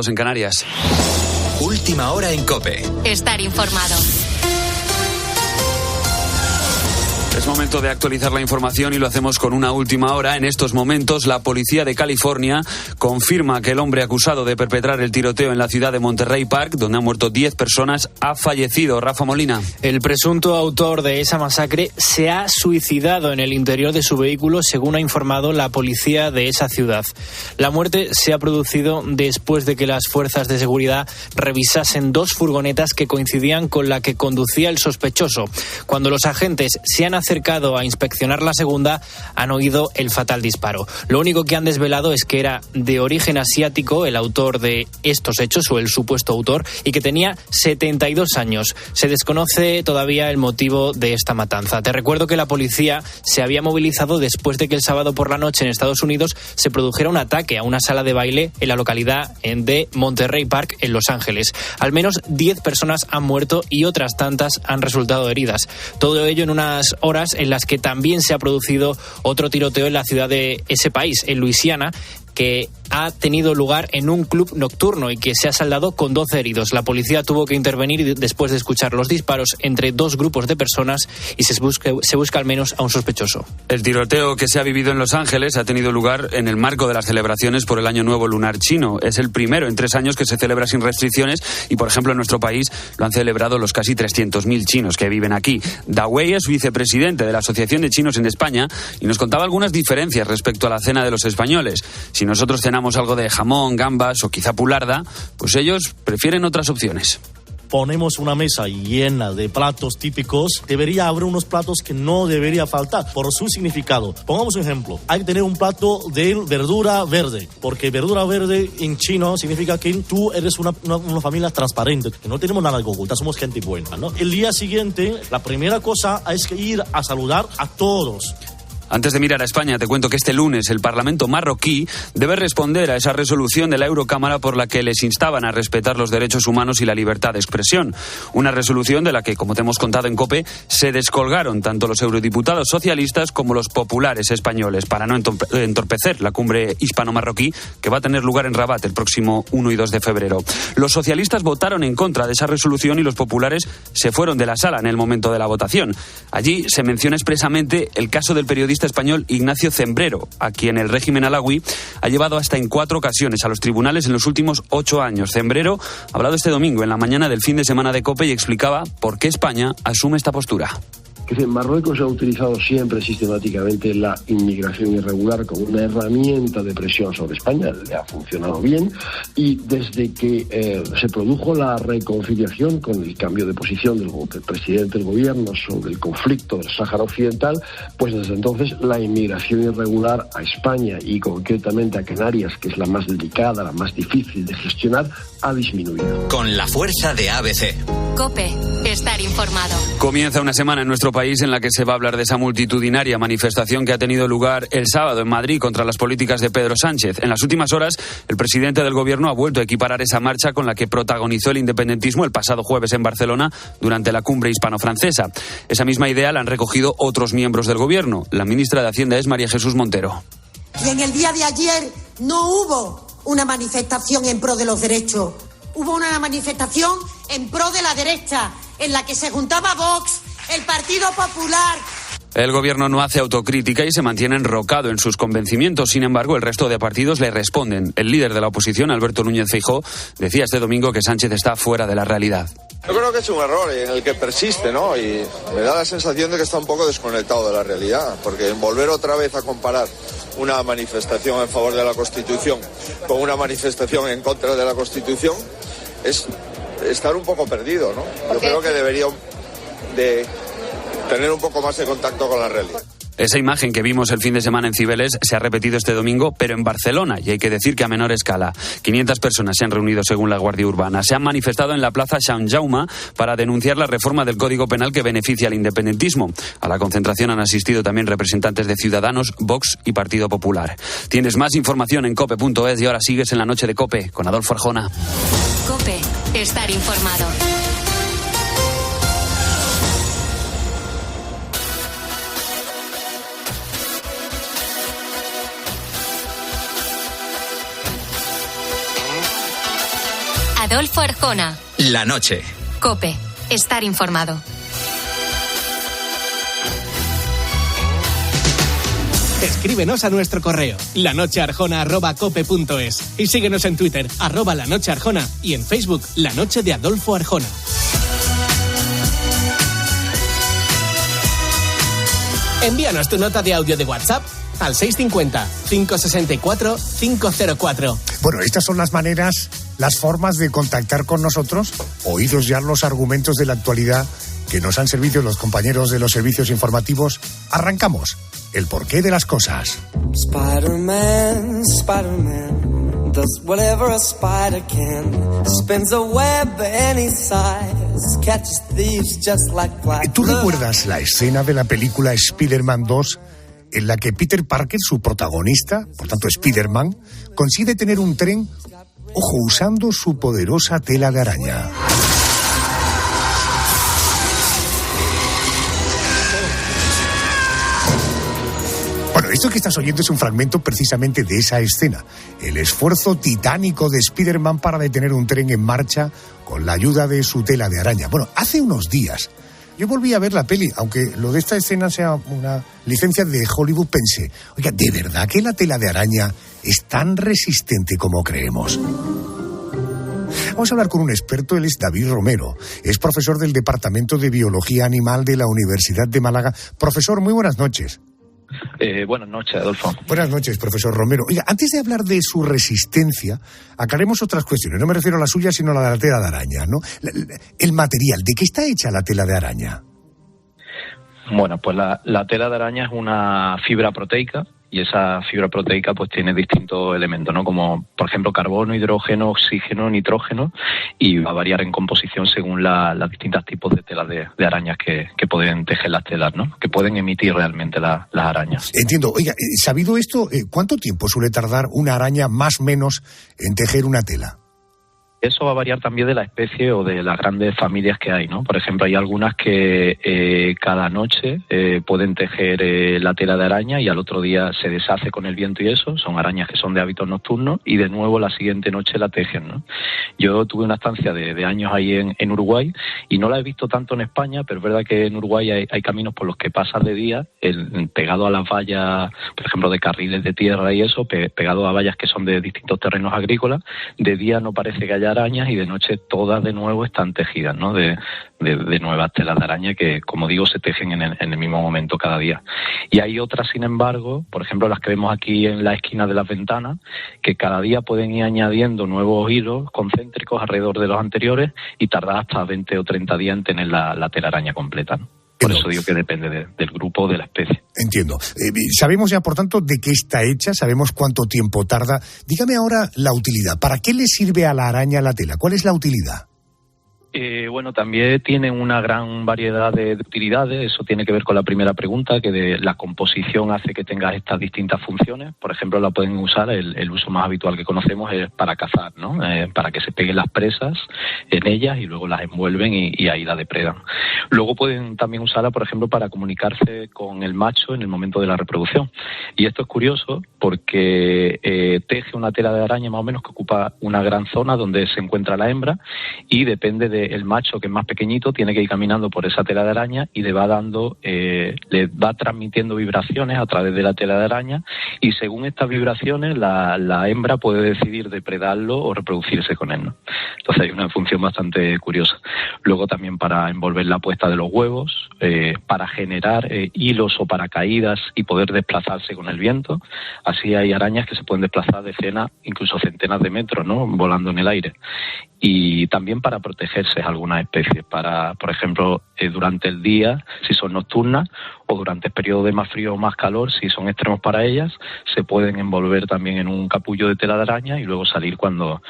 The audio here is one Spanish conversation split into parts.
En Canarias. Última hora en COPE. Estar informado. Es momento de actualizar la información y lo hacemos con una última hora. En estos momentos, la policía de California confirma que el hombre acusado de perpetrar el tiroteo en la ciudad de Monterey Park, donde han muerto 10 personas, ha fallecido. Rafa Molina. El presunto autor de esa masacre se ha suicidado en el interior de su vehículo, según ha informado la policía de esa ciudad. La muerte se ha producido después de que las fuerzas de seguridad revisasen 2 furgonetas que coincidían con la que conducía el sospechoso. Cuando los agentes se han acercado a inspeccionar la segunda, han oído el fatal disparo. Lo único que han desvelado es que era de origen asiático el autor de estos hechos, o el supuesto autor, y que tenía 72 años. Se desconoce todavía el motivo de esta matanza. Te recuerdo que la policía se había movilizado después de que el sábado por la noche en Estados Unidos se produjera un ataque a una sala de baile en la localidad de Monterey Park, en Los Ángeles. Al menos 10 personas han muerto y otras tantas han resultado heridas. Todo ello en unas horas en las que también se ha producido otro tiroteo en la ciudad de ese país, en Luisiana, que ha tenido lugar en un club nocturno y que se ha saldado con 12 heridos. La policía tuvo que intervenir después de escuchar los disparos entre 2 grupos de personas y se busca al menos a un sospechoso. El tiroteo que se ha vivido en Los Ángeles ha tenido lugar en el marco de las celebraciones por el Año Nuevo Lunar Chino. Es el primero en 3 años que se celebra sin restricciones y, por ejemplo, en nuestro país lo han celebrado los casi 300.000 chinos que viven aquí. Da Wei es vicepresidente de la Asociación de Chinos en España y nos contaba algunas diferencias respecto a la cena de los españoles. Si nosotros cenamos algo de jamón, gambas o quizá pularda, pues ellos prefieren otras opciones. Ponemos una mesa llena de platos típicos, debería haber unos platos que no debería faltar por su significado. Pongamos un ejemplo, hay que tener un plato de verdura verde, porque verdura verde en chino significa que tú eres una familia transparente, que no tenemos nada que ocultar, somos gente buena, ¿no? El día siguiente, la primera cosa es que ir a saludar a todos. Antes de mirar a España, te cuento que este lunes el Parlamento marroquí debe responder a esa resolución de la Eurocámara por la que les instaban a respetar los derechos humanos y la libertad de expresión. Una resolución de la que, como te hemos contado en COPE, se descolgaron tanto los eurodiputados socialistas como los populares españoles para no entorpecer la cumbre hispano-marroquí que va a tener lugar en Rabat el próximo 1 y 2 de febrero. Los socialistas votaron en contra de esa resolución y los populares se fueron de la sala en el momento de la votación. Allí se menciona expresamente el caso del periodista español Ignacio Zembrero, a quien el régimen alauí ha llevado hasta en 4 ocasiones a los tribunales en los últimos 8 años. Zembrero ha hablado este domingo en la mañana del fin de semana de COPE y explicaba por qué España asume esta postura. Marruecos ha utilizado siempre sistemáticamente la inmigración irregular como una herramienta de presión sobre España, le ha funcionado bien, y desde que se produjo la reconciliación con el cambio de posición del presidente del gobierno sobre el conflicto del Sáhara Occidental, pues desde entonces la inmigración irregular a España y concretamente a Canarias, que es la más delicada, la más difícil de gestionar, ha disminuido. Con la fuerza de ABC. COPE, estar informado. Comienza una semana en nuestro país en la que se va a hablar de esa multitudinaria manifestación que ha tenido lugar el sábado en Madrid contra las políticas de Pedro Sánchez. En las últimas horas, el presidente del gobierno ha vuelto a equiparar esa marcha con la que protagonizó el independentismo el pasado jueves en Barcelona durante la cumbre hispano-francesa. Esa misma idea la han recogido otros miembros del gobierno. La ministra de Hacienda es María Jesús Montero. Y en el día de ayer no hubo una manifestación en pro de los derechos. Hubo una manifestación en pro de la derecha, en la que se juntaba Vox, el Partido Popular. El gobierno no hace autocrítica y se mantiene enrocado en sus convencimientos. Sin embargo, el resto de partidos le responden. El líder de la oposición, Alberto Núñez Feijóo, decía este domingo que Sánchez está fuera de la realidad. Yo creo que es un error en el que persiste, ¿no? Y me da la sensación de que está un poco desconectado de la realidad, porque volver otra vez a comparar una manifestación en favor de la Constitución con una manifestación en contra de la Constitución es estar un poco perdido, ¿no? Yo creo que debería de tener un poco más de contacto con la realidad. Esa imagen que vimos el fin de semana en Cibeles se ha repetido este domingo, pero en Barcelona, y hay que decir que a menor escala. 500 personas se han reunido según la Guardia Urbana. Se han manifestado en la plaza Sant Jaume para denunciar la reforma del Código Penal que beneficia al independentismo. A la concentración han asistido también representantes de Ciudadanos, Vox y Partido Popular. Tienes más información en cope.es y ahora sigues en la noche de COPE con Adolfo Arjona. COPE, estar informado. Adolfo Arjona. La noche. COPE. Estar informado. Escríbenos a nuestro correo lanochearjona@cope.es y síguenos en Twitter @lanochearjona y en Facebook La Noche de Adolfo Arjona. Envíanos tu nota de audio de WhatsApp al 650-564-504. Bueno, estas son las maneras, las formas de contactar con nosotros. Oídos ya los argumentos de la actualidad que nos han servido los compañeros de los servicios informativos. Arrancamos. El porqué de las cosas. Spider-Man, Spider-Man, does whatever a spider can. Spins a web any size, catches thieves just like flies. ¿Tú recuerdas la escena de la película Spider-Man 2 en la que Peter Parker, su protagonista, por tanto Spider-Man, consigue tener un tren, ojo, usando su poderosa tela de araña? Bueno, esto que estás oyendo es un fragmento precisamente de esa escena. El esfuerzo titánico de Spider-Man para detener un tren en marcha con la ayuda de su tela de araña. Bueno, hace unos días yo volví a ver la peli, aunque lo de esta escena sea una licencia de Hollywood, pensé, oiga, ¿de verdad que la tela de araña es tan resistente como creemos? Vamos a hablar con un experto, él es David Romero, es profesor del Departamento de Biología Animal de la Universidad de Málaga. Profesor, muy buenas noches. Buenas noches, Adolfo. Buenas noches, profesor Romero. Oiga, antes de hablar de su resistencia, aclaremos otras cuestiones. No me refiero a la suya, sino a la de la tela de araña, ¿no? El material, ¿de qué está hecha la tela de araña? Bueno, pues la tela de araña es una fibra proteica, y esa fibra proteica pues tiene distintos elementos, ¿no? Como, por ejemplo, carbono, hidrógeno, oxígeno, nitrógeno, y va a variar en composición según las distintos tipos de telas de arañas que pueden tejer las telas, ¿no? Que pueden emitir realmente las arañas. Entiendo. Oiga, sabido esto, ¿cuánto tiempo suele tardar una araña más o menos en tejer una tela? Eso va a variar también de la especie o de las grandes familias que hay, ¿no? Por ejemplo, hay algunas que cada noche pueden tejer la tela de araña y al otro día se deshace con el viento y eso. Son arañas que son de hábitos nocturnos y de nuevo la siguiente noche la tejen, ¿no? Yo tuve una estancia de años ahí en Uruguay y no la he visto tanto en España, pero es verdad que en Uruguay hay caminos por los que pasas de día, pegado a las vallas, por ejemplo, de carriles de tierra y eso, pegado a vallas que son de distintos terrenos agrícolas. De día no parece que haya arañas y de noche todas de nuevo están tejidas, ¿no? De nuevas telas de araña que, como digo, se tejen en el mismo momento cada día. Y hay otras, sin embargo, por ejemplo, las que vemos aquí en la esquina de las ventanas, que cada día pueden ir añadiendo nuevos hilos concéntricos alrededor de los anteriores y tardar hasta 20 o 30 días en tener la telaraña completa, ¿no? Por eso digo que depende del grupo o de la especie. Entiendo. Sabemos ya, por tanto, de qué está hecha, sabemos cuánto tiempo tarda. Dígame ahora la utilidad. ¿Para qué le sirve a la araña la tela? ¿Cuál es la utilidad? Bueno, también tienen una gran variedad de utilidades. Eso tiene que ver con la primera pregunta, que de la composición hace que tenga estas distintas funciones. Por ejemplo, la pueden usar, el uso más habitual que conocemos es para cazar, ¿no? Para que se peguen las presas en ellas y luego las envuelven y ahí la depredan. Luego pueden también usarla, por ejemplo, para comunicarse con el macho en el momento de la reproducción. Y esto es curioso porque teje una tela de araña más o menos que ocupa una gran zona donde se encuentra la hembra y depende del macho, que es más pequeñito, tiene que ir caminando por esa tela de araña y le va transmitiendo vibraciones a través de la tela de araña y según estas vibraciones la hembra puede decidir depredarlo o reproducirse con él, ¿no? Entonces hay una función bastante curiosa. Luego también para envolver la puesta de los huevos, para generar hilos o paracaídas y poder desplazarse con el viento. Así hay arañas que se pueden desplazar decenas, incluso centenas de metros, ¿no? Volando en el aire. Y también para protegerse algunas especies, para, por ejemplo, durante el día, si son nocturnas, o durante el periodo de más frío o más calor, si son extremos para ellas, se pueden envolver también en un capullo de tela de araña y luego salir cuando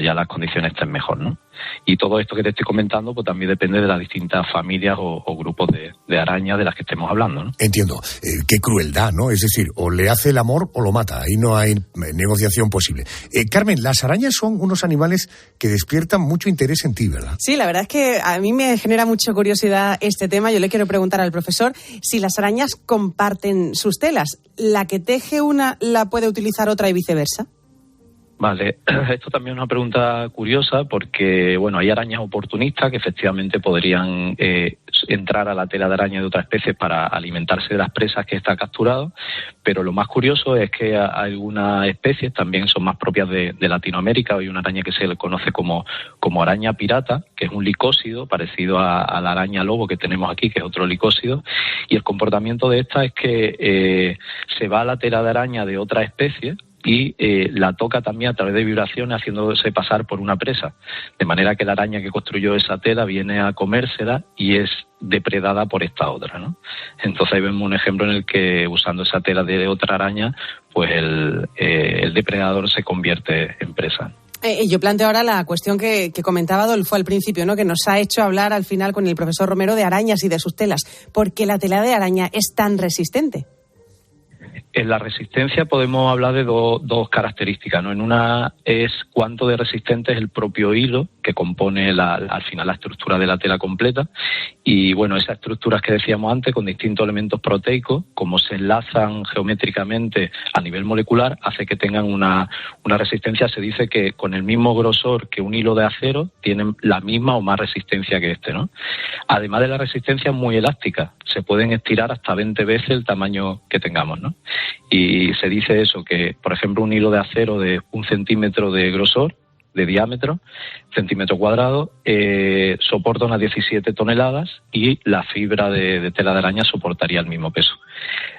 ya las condiciones estén mejor, ¿no? Y todo esto que te estoy comentando pues también depende de las distintas familias o grupos de arañas de las que estemos hablando, ¿no? Entiendo. Qué crueldad, ¿no? Es decir, o le hace el amor o lo mata. Ahí no hay negociación posible. Carmen, las arañas son unos animales que despiertan mucho interés en ti, ¿verdad? Sí, la verdad es que a mí me genera mucha curiosidad este tema. Yo le quiero preguntar al profesor si las arañas comparten sus telas. ¿La que teje una la puede utilizar otra y viceversa? Vale, esto también es una pregunta curiosa porque, bueno, hay arañas oportunistas que efectivamente podrían entrar a la tela de araña de otra especie para alimentarse de las presas que está capturado, pero lo más curioso es que algunas especies también son más propias de Latinoamérica. Hay una araña que se le conoce como araña pirata, que es un licósido parecido a la araña lobo que tenemos aquí, que es otro licósido, y el comportamiento de esta es que se va a la tela de araña de otra especie y la toca también a través de vibraciones, haciéndose pasar por una presa, de manera que la araña que construyó esa tela viene a comérsela y es depredada por esta otra, ¿no? Entonces ahí vemos un ejemplo en el que, usando esa tela de otra araña, pues el depredador se convierte en presa. Yo planteo ahora la cuestión que comentaba Adolfo al principio, ¿no? Que nos ha hecho hablar al final con el profesor Romero de arañas y de sus telas. ¿Por qué la tela de araña es tan resistente? En la resistencia podemos hablar de dos características, ¿no? En una es cuánto de resistente es el propio hilo que compone al final la estructura de la tela completa, y bueno, esas estructuras que decíamos antes con distintos elementos proteicos, como se enlazan geométricamente a nivel molecular, hace que tengan una resistencia. Se dice que con el mismo grosor que un hilo de acero tienen la misma o más resistencia que este, ¿no? Además de la resistencia, es muy elástica, se pueden estirar hasta 20 veces el tamaño que tengamos, ¿no? Y se dice eso, que por ejemplo un hilo de acero de 1 centímetro de grosor, de diámetro, centímetro cuadrado, soporta unas 17 toneladas y la fibra de tela de araña soportaría el mismo peso.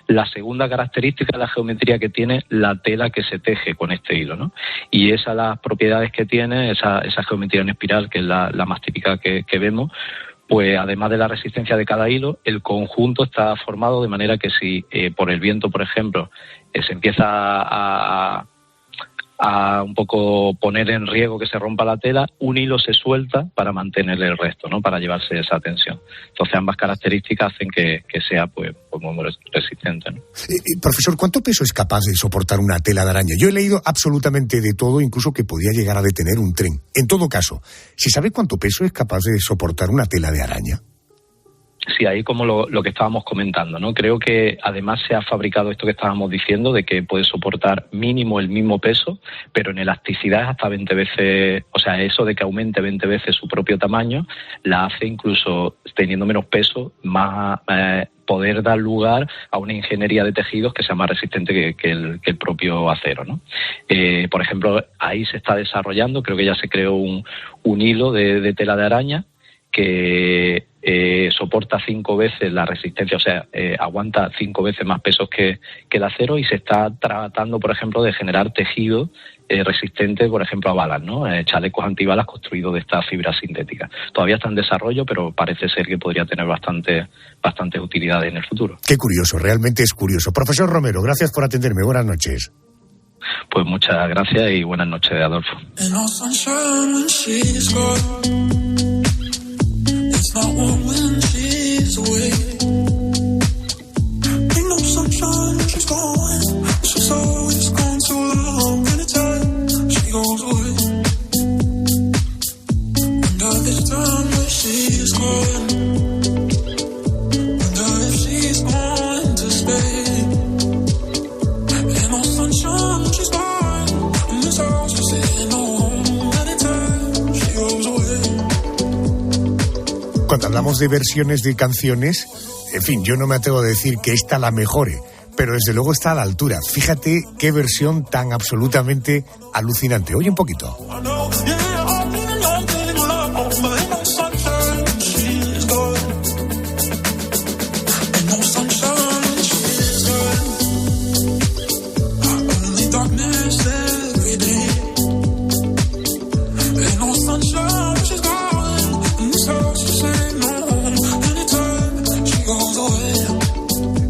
La segunda característica es la geometría que tiene la tela que se teje con este hilo, ¿no? Y esas las propiedades que tiene, esa geometría en espiral, que es la más típica que vemos, pues además de la resistencia de cada hilo, el conjunto está formado de manera que si por el viento, por ejemplo, se empieza a un poco poner en riesgo que se rompa la tela, un hilo se suelta para mantener el resto, ¿no? Para llevarse esa tensión. Entonces ambas características hacen que sea pues muy resistente, ¿no? Profesor, ¿cuánto peso es capaz de soportar una tela de araña? Yo he leído absolutamente de todo, incluso que podía llegar a detener un tren. En todo caso, ¿se sabe cuánto peso es capaz de soportar una tela de araña? Sí, ahí como lo que estábamos comentando, ¿no? Creo que además se ha fabricado esto que estábamos diciendo, de que puede soportar mínimo el mismo peso, pero en elasticidad es hasta 20 veces, o sea, eso de que aumente 20 veces su propio tamaño, la hace incluso teniendo menos peso, más poder dar lugar a una ingeniería de tejidos que sea más resistente que el propio acero, ¿no? Por ejemplo, ahí se está desarrollando, creo que ya se creó un hilo de tela de araña que soporta 5 veces la resistencia, o sea, aguanta 5 veces más pesos que el acero, y se está tratando, por ejemplo, de generar tejido resistente, por ejemplo, a balas, ¿no? Chalecos antibalas construidos de esta fibra sintética. Todavía está en desarrollo, pero parece ser que podría tener bastantes utilidades en el futuro. Qué curioso, realmente es curioso. Profesor Romero, gracias por atenderme. Buenas noches. Pues muchas gracias y buenas noches, Adolfo. It's not warm when she's away. Ain't no sunshine when she's gone. She's always gone so long. Anytime she goes away. Wonder this time where she's gone. Wonder if she's going to stay. Ain't no sunshine when she's gone. In this house she's sitting home. Anytime she goes away. Cuando hablamos de versiones de canciones, en fin, yo no me atrevo a decir que esta la mejore, pero desde luego está a la altura. Fíjate qué versión tan absolutamente alucinante. Oye un poquito.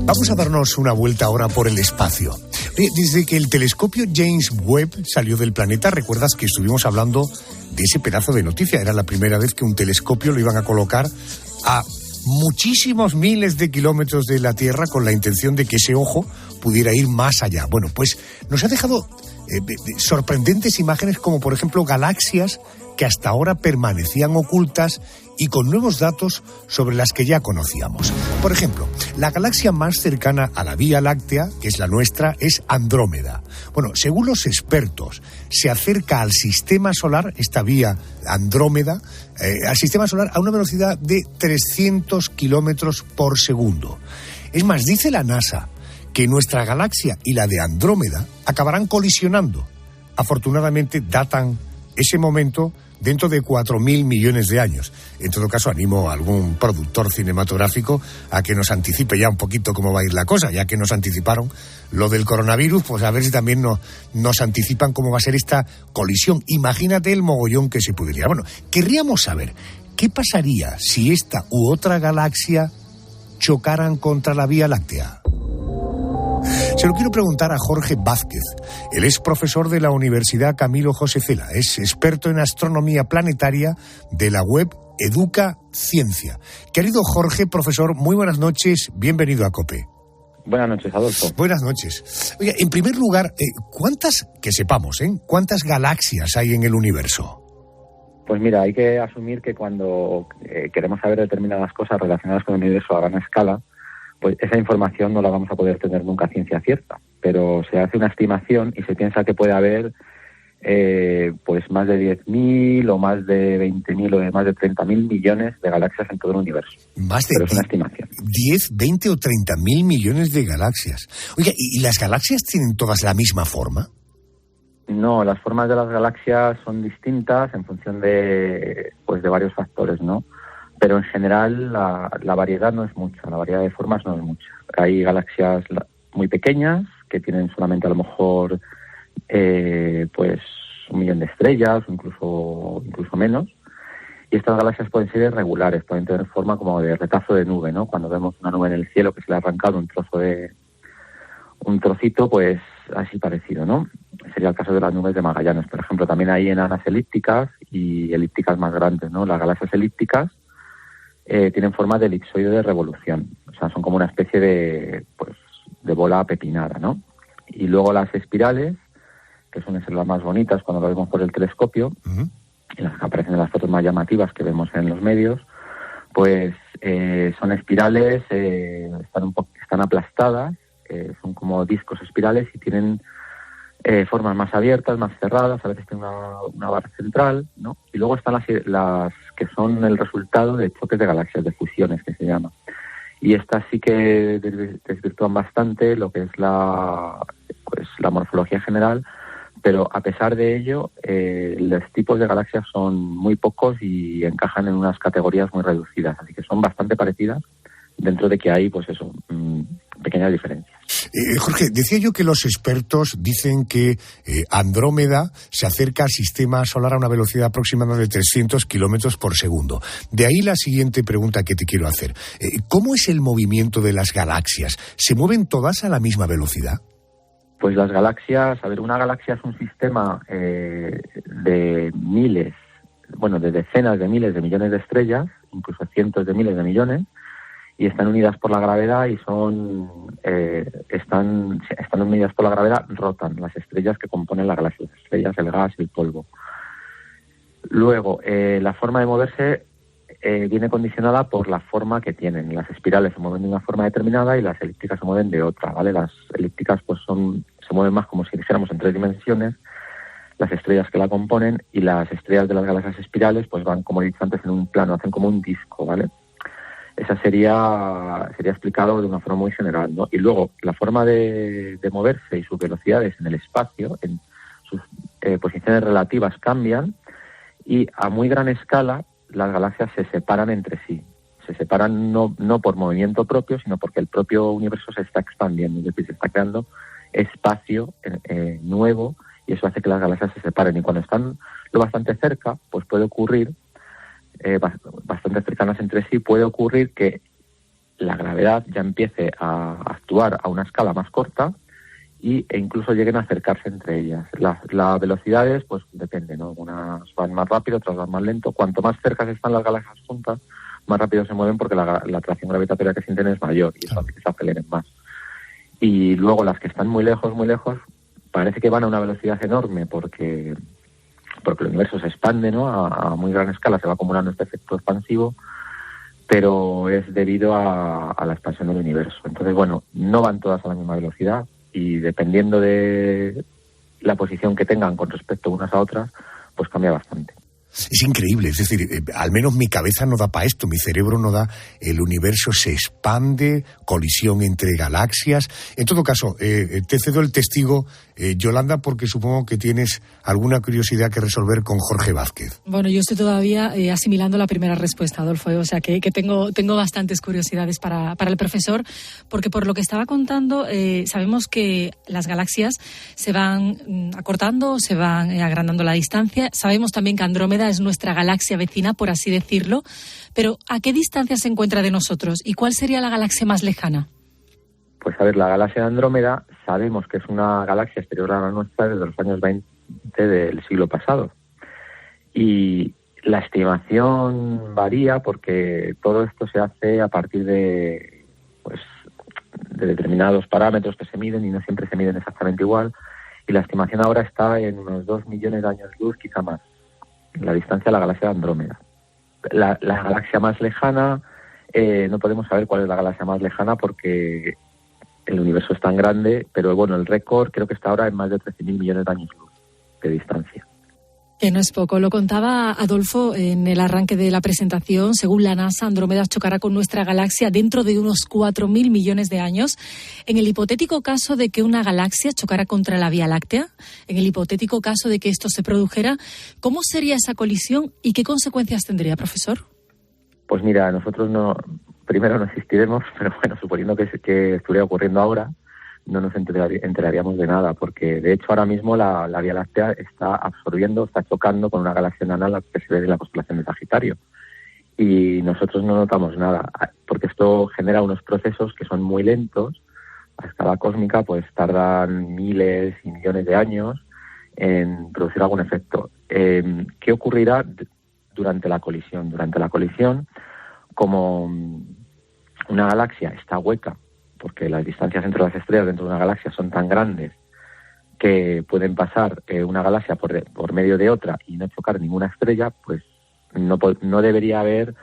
Vamos a darnos una vuelta ahora por el espacio. Desde que el telescopio James Webb salió del planeta, recuerdas que estuvimos hablando de ese pedazo de noticia. Era la primera vez que un telescopio lo iban a colocar a muchísimos miles de kilómetros de la Tierra con la intención de que ese ojo pudiera ir más allá. Bueno, pues nos ha dejado sorprendentes imágenes como, por ejemplo, galaxias que hasta ahora permanecían ocultas y con nuevos datos sobre las que ya conocíamos. Por ejemplo, la galaxia más cercana a la Vía Láctea, que es la nuestra, es Andrómeda. Bueno, según los expertos, se acerca al sistema solar, esta vía Andrómeda, al sistema solar a una velocidad de 300 kilómetros por segundo. Es más, dice la NASA que nuestra galaxia y la de Andrómeda acabarán colisionando. Afortunadamente datan ese momento dentro de 4.000 millones de años. En todo caso, animo a algún productor cinematográfico a que nos anticipe ya un poquito cómo va a ir la cosa, ya que nos anticiparon lo del coronavirus, pues a ver si también nos anticipan cómo va a ser esta colisión. Imagínate el mogollón que se podría. Bueno, querríamos saber, ¿qué pasaría si esta u otra galaxia chocaran contra la Vía Láctea? Se lo quiero preguntar a Jorge Vázquez. Él es profesor de la Universidad Camilo José Cela. Es experto en astronomía planetaria de la web Educa Ciencia. Querido Jorge, profesor, muy buenas noches. Bienvenido a COPE. Buenas noches, Adolfo. Buenas noches. Oye, en primer lugar, ¿cuántas galaxias hay en el universo? Pues mira, hay que asumir que cuando queremos saber determinadas cosas relacionadas con el universo a gran escala, pues esa información no la vamos a poder tener nunca a ciencia cierta, pero se hace una estimación y se piensa que puede haber pues más de 10.000 o más de 20.000 o de más de 30.000 millones de galaxias en todo el universo. Pero es una estimación. 10, 20 o 30.000 millones de galaxias. Oiga, ¿y las galaxias tienen todas la misma forma? No, las formas de las galaxias son distintas en función de varios factores, ¿no? Pero en general la variedad no es mucha, la variedad de formas no es mucha. Hay galaxias muy pequeñas que tienen solamente a lo mejor 1 millón de estrellas o incluso menos. Y estas galaxias pueden ser irregulares, pueden tener forma como de retazo de nube, ¿no? Cuando vemos una nube en el cielo que se le ha arrancado un trocito, pues así parecido, ¿no? Sería el caso de las nubes de Magallanes, por ejemplo. También hay enanas elípticas y elípticas más grandes, ¿no? Las galaxias elípticas tienen forma de elipsoide de revolución, o sea, son como una especie de bola pepinada, ¿no? Y luego las espirales, que suelen ser las más bonitas cuando las vemos por el telescopio, y las que aparecen en las fotos más llamativas que vemos en los medios, pues son espirales, están aplastadas, son como discos espirales y tienen formas más abiertas, más cerradas, a veces tienen una barra central, ¿no? Y luego están las que son el resultado de choques de galaxias, de fusiones, que se llama. Y estas sí que desvirtúan bastante lo que es la morfología general, pero a pesar de ello, los tipos de galaxias son muy pocos y encajan en unas categorías muy reducidas, así que son bastante parecidas, dentro de que hay, pequeñas diferencias. Jorge, decía yo que los expertos dicen que Andrómeda se acerca al sistema solar a una velocidad aproximada de 300 kilómetros por segundo. De ahí la siguiente pregunta que te quiero hacer. ¿Cómo es el movimiento de las galaxias? ¿Se mueven todas a la misma velocidad? Pues las galaxias, una galaxia es un sistema de decenas de miles de millones de estrellas, incluso cientos de miles de millones, y están unidas por la gravedad y están unidas por la gravedad, rotan las estrellas que componen la galaxia, las estrellas, el gas y el polvo. Luego, la forma de moverse viene condicionada por la forma que tienen. Las espirales se mueven de una forma determinada y las elípticas se mueven de otra, ¿vale? Las elípticas se mueven más como si dijéramos en 3 dimensiones, las estrellas que la componen, y las estrellas de las galaxias espirales pues van, como he dicho antes, en un plano, hacen como un disco, ¿vale? Esa sería explicado de una forma muy general, ¿no? Y luego, la forma de moverse y sus velocidades en el espacio, en sus posiciones relativas cambian, y a muy gran escala las galaxias se separan entre sí. Se separan no por movimiento propio, sino porque el propio universo se está expandiendo, es decir, se está creando espacio nuevo, y eso hace que las galaxias se separen. Y cuando están lo bastante cerca, pues puede ocurrir, bastante cercanas entre sí, puede ocurrir que la gravedad ya empiece a actuar a una escala más corta e incluso lleguen a acercarse entre ellas. Las velocidades, pues depende, ¿no? Unas van más rápido, otras van más lento. Cuanto más cerca están las galaxias juntas, más rápido se mueven porque la atracción gravitatoria que sienten es mayor y eso hace que se aceleren más. Y luego las que están muy lejos, parece que van a una velocidad enorme porque porque el universo se expande, ¿no? A muy gran escala se va acumulando este efecto expansivo, pero es debido a la expansión del universo. Entonces, bueno, no van todas a la misma velocidad y dependiendo de la posición que tengan con respecto unas a otras, pues cambia bastante. Es increíble, es decir, al menos mi cabeza no da para esto, mi cerebro no da, el universo se expande, colisión entre galaxias. En todo caso, te cedo el testigo, Yolanda, porque supongo que tienes alguna curiosidad que resolver con Jorge Vázquez. Bueno, yo estoy todavía asimilando la primera respuesta, Adolfo, o sea que tengo bastantes curiosidades para el profesor, porque por lo que estaba contando, sabemos que las galaxias se van acortando, se van agrandando la distancia. Sabemos también que Andrómeda es nuestra galaxia vecina, por así decirlo, pero ¿a qué distancia se encuentra de nosotros? ¿Y cuál sería la galaxia más lejana? Pues a ver, la galaxia de Andrómeda sabemos que es una galaxia exterior a la nuestra desde los años 20 del siglo pasado. Y la estimación varía porque todo esto se hace a partir de determinados parámetros que se miden y no siempre se miden exactamente igual. Y la estimación ahora está en unos 2 millones de años luz, quizá más, la distancia de la galaxia de Andrómeda. La galaxia más lejana, no podemos saber cuál es la galaxia más lejana porque el universo es tan grande, pero bueno, el récord creo que está ahora en más de 13.000 millones de años luz de distancia. Que no es poco. Lo contaba Adolfo en el arranque de la presentación. Según la NASA, Andrómeda chocará con nuestra galaxia dentro de unos 4.000 millones de años. En el hipotético caso de que una galaxia chocara contra la Vía Láctea, en el hipotético caso de que esto se produjera, ¿cómo sería esa colisión y qué consecuencias tendría, profesor? Pues mira, nosotros primero no existiremos, pero bueno, suponiendo que estuviera ocurriendo ahora, no nos enteraríamos de nada, porque de hecho ahora mismo la Vía Láctea está chocando con una galaxia enana la que se ve en la constelación de Sagitario. Y nosotros no notamos nada, porque esto genera unos procesos que son muy lentos. A escala cósmica pues tardan miles y millones de años en producir algún efecto. ¿Qué ocurrirá durante la colisión? Durante la colisión, como una galaxia está hueca, porque las distancias entre las estrellas dentro de una galaxia son tan grandes que pueden pasar una galaxia por medio de otra y no chocar ninguna estrella, pues no debería haber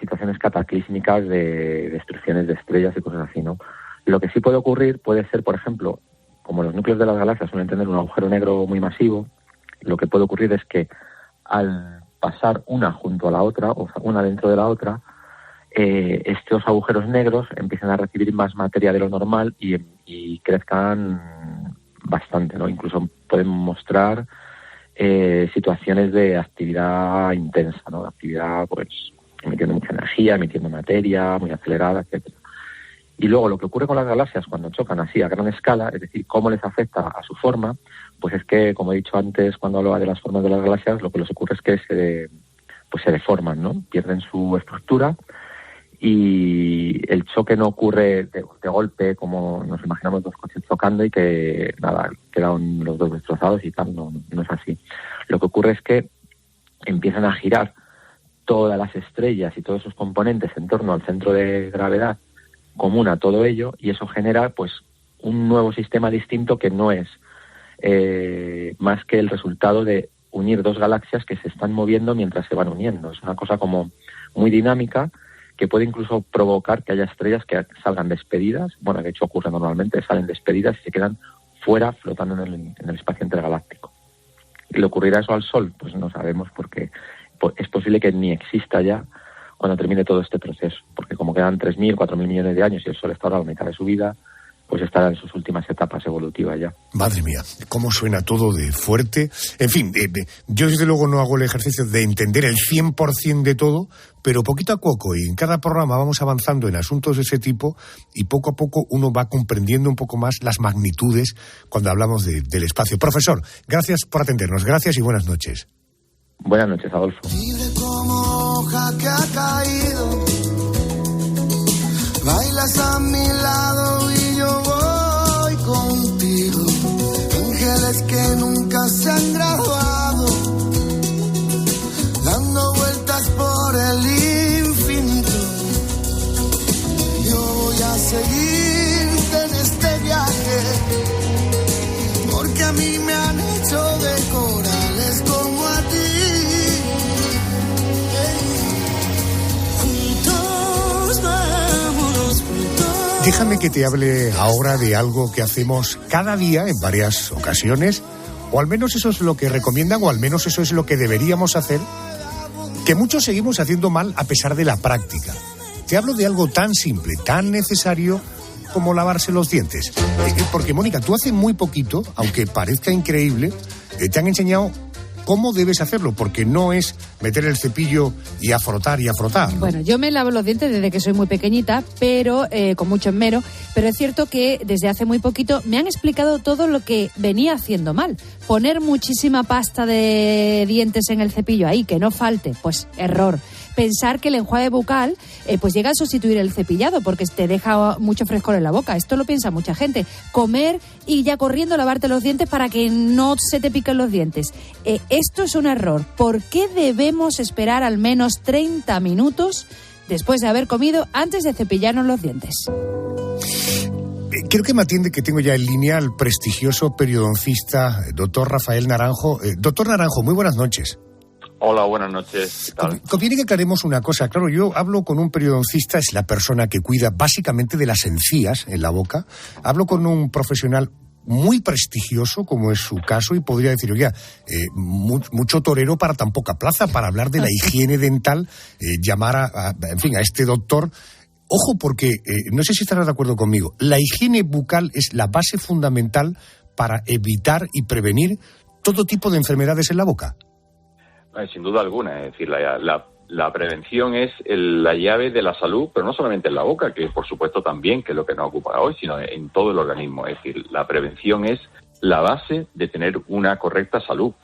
situaciones cataclísmicas de destrucciones de estrellas y cosas así, ¿no? Lo que sí puede ocurrir puede ser, por ejemplo, como los núcleos de las galaxias suelen tener un agujero negro muy masivo, lo que puede ocurrir es que al pasar una junto a la otra, o sea, una dentro de la otra, estos agujeros negros empiezan a recibir más materia de lo normal y crezcan bastante, ¿no? Incluso pueden mostrar situaciones de actividad intensa, ¿no? Actividad, pues, emitiendo mucha energía, emitiendo materia muy acelerada, etcétera. Y luego lo que ocurre con las galaxias cuando chocan así a gran escala, es decir, cómo les afecta a su forma, pues es que, como he dicho antes cuando hablaba de las formas de las galaxias, lo que les ocurre es que se deforman, ¿no? Pierden su estructura. Y el choque no ocurre de golpe, como nos imaginamos dos coches chocando y que, nada, quedan los dos destrozados y tal, no es así. Lo que ocurre es que empiezan a girar todas las estrellas y todos sus componentes en torno al centro de gravedad común a todo ello, y eso genera, pues, un nuevo sistema distinto que no es más que el resultado de unir dos galaxias que se están moviendo mientras se van uniendo. Es una cosa como muy dinámica, que puede incluso provocar que haya estrellas que salgan despedidas. Bueno, de hecho ocurre normalmente, salen despedidas y se quedan fuera flotando en el espacio intergaláctico. ¿Y le ocurrirá eso al Sol? Pues no sabemos, porque es posible que ni exista ya cuando termine todo este proceso, porque como quedan 3.000, 4.000 millones de años y el Sol está ahora a la mitad de su vida, pues estará en sus últimas etapas evolutivas ya. Madre mía, cómo suena todo de fuerte. En fin, yo desde luego no hago el ejercicio de entender el 100% de todo, pero poquito a poco, y en cada programa vamos avanzando en asuntos de ese tipo, y poco a poco uno va comprendiendo un poco más las magnitudes cuando hablamos del espacio. Profesor, gracias por atendernos, gracias y buenas noches. Buenas noches, Adolfo. Libre como hoja que ha caído, bailas a mi lado y yo voy contigo. Ángeles que nunca se han graduado, dando vueltas por el infinito. Yo voy a seguirte en este viaje, porque a mí me han hecho de corales como Déjame que te hable ahora de algo que hacemos cada día en varias ocasiones, o al menos eso es lo que recomiendan, o al menos eso es lo que deberíamos hacer, que muchos seguimos haciendo mal a pesar de la práctica. Te hablo de algo tan simple, tan necesario como lavarse los dientes. Porque, Mónica, tú hace muy poquito, aunque parezca increíble, te han enseñado cómo debes hacerlo, porque no es meter el cepillo y a frotar y a frotar, ¿no? Bueno, yo me lavo los dientes desde que soy muy pequeñita, pero con mucho esmero, pero es cierto que desde hace muy poquito me han explicado todo lo que venía haciendo mal. Poner muchísima pasta de dientes en el cepillo ahí, que no falte, pues error. Pensar que el enjuague bucal pues llega a sustituir el cepillado porque te deja mucho frescor en la boca. Esto lo piensa mucha gente. Comer y ya corriendo lavarte los dientes para que no se te piquen los dientes. Esto es un error. ¿Por qué debemos esperar al menos 30 minutos después de haber comido antes de cepillarnos los dientes? Creo que me atiende, que tengo ya en línea al prestigioso periodoncista doctor Rafael Naranjo. Doctor Naranjo, muy buenas noches. Hola, buenas noches. ¿Qué tal? Conviene que aclaremos una cosa. Claro, yo hablo con un periodoncista, es la persona que cuida básicamente de las encías en la boca. Hablo con un profesional muy prestigioso, como es su caso, y podría decir, oiga, mucho torero para tan poca plaza, para hablar de la higiene dental, llamar a este doctor. Ojo, porque no sé si estarás de acuerdo conmigo, la higiene bucal es la base fundamental para evitar y prevenir todo tipo de enfermedades en la boca. Sin duda alguna, es decir, la prevención es la llave de la salud, pero no solamente en la boca, que por supuesto también, que es lo que nos ocupa hoy, sino en todo el organismo. Es decir, la prevención es la base de tener una correcta salud.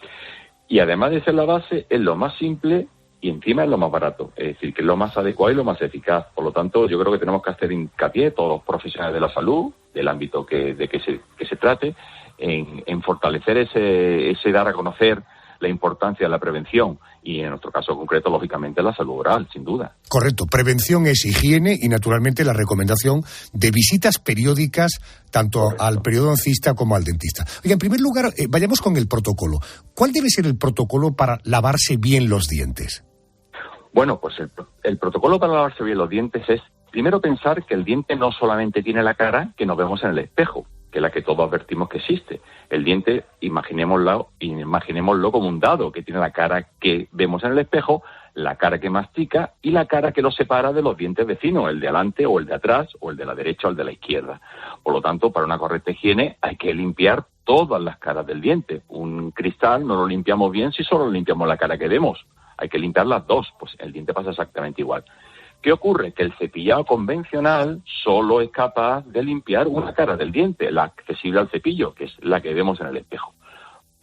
Y además de ser la base, es lo más simple y encima es lo más barato. Es decir, que es lo más adecuado y lo más eficaz. Por lo tanto, yo creo que tenemos que hacer hincapié, todos los profesionales de la salud, del ámbito que se trate, en fortalecer ese dar a conocer la importancia de la prevención y, en nuestro caso concreto, lógicamente, la salud oral, sin duda. Correcto. Prevención es higiene y, naturalmente, la recomendación de visitas periódicas tanto al periodoncista como al dentista. Oye, en primer lugar, vayamos con el protocolo. ¿Cuál debe ser el protocolo para lavarse bien los dientes? Bueno, pues el protocolo para lavarse bien los dientes es, primero, pensar que el diente no solamente tiene la cara que nos vemos en el espejo, que es la que todos advertimos que existe. El diente, imaginémoslo como un dado, que tiene la cara que vemos en el espejo, la cara que mastica y la cara que lo separa de los dientes vecinos, el de adelante o el de atrás, o el de la derecha o el de la izquierda. Por lo tanto, para una correcta higiene hay que limpiar todas las caras del diente. Un cristal no lo limpiamos bien si solo limpiamos la cara que vemos. Hay que limpiar las dos, pues el diente pasa exactamente igual. ¿Qué ocurre? Que el cepillado convencional solo es capaz de limpiar una cara del diente, la accesible al cepillo, que es la que vemos en el espejo.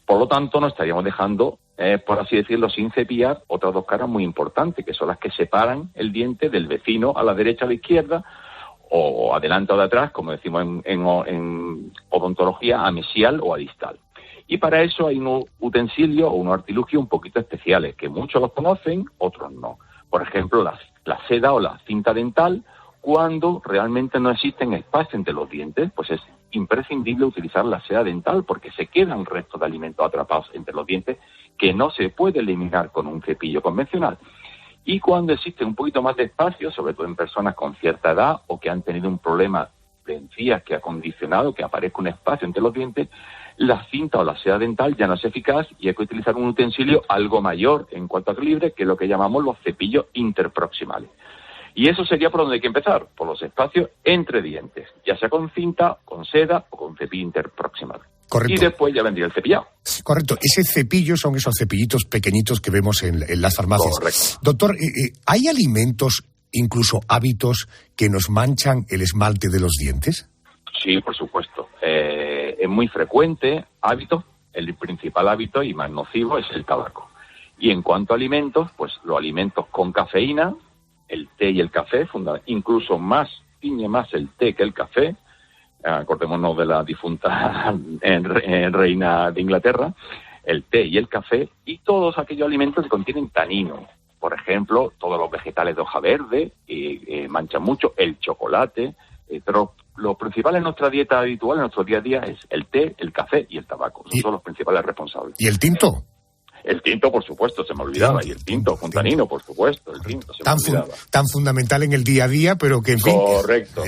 Por lo tanto, nos estaríamos dejando, por así decirlo, sin cepillar otras dos caras muy importantes, que son las que separan el diente del vecino a la derecha o a la izquierda, o adelante o de atrás, como decimos en odontología, a mesial o a distal. Y para eso hay unos utensilios o unos artilugios un poquito especiales, que muchos los conocen, otros no. Por ejemplo, la seda o la cinta dental, cuando realmente no existen espacios entre los dientes, pues es imprescindible utilizar la seda dental porque se quedan restos de alimentos atrapados entre los dientes que no se puede eliminar con un cepillo convencional. Y cuando existe un poquito más de espacio, sobre todo en personas con cierta edad o que han tenido un problema de encías que ha condicionado que aparezca un espacio entre los dientes, la cinta o la seda dental ya no es eficaz y hay que utilizar un utensilio algo mayor en cuanto a calibre, que es lo que llamamos los cepillos interproximales. Y eso sería por donde hay que empezar, por los espacios entre dientes, ya sea con cinta, con seda o con cepillo interproximal. Correcto. Y después ya vendría el cepillado. Correcto. Ese cepillo son esos cepillitos pequeñitos que vemos en las farmacias. Correcto. Doctor, ¿hay alimentos, incluso hábitos, que nos manchan el esmalte de los dientes? Sí, por supuesto. Es muy frecuente el principal hábito y más nocivo es el tabaco. Y en cuanto a alimentos, pues los alimentos con cafeína, el té y el café, incluso tiñe más el té que el café. Acordémonos de la difunta reina de Inglaterra, el té y el café, y todos aquellos alimentos que contienen tanino. Por ejemplo, todos los vegetales de hoja verde manchan mucho, el chocolate, pero lo principal en nuestra dieta habitual, en nuestro día a día, es el té, el café y el tabaco. Esos son los principales responsables. ¿Y el tinto? El tinto, por supuesto, se me olvidaba. Y el tinto, fontanino, por supuesto. El tinto, se me olvidaba. Tan fundamental en el día a día, pero que en fin... Correcto.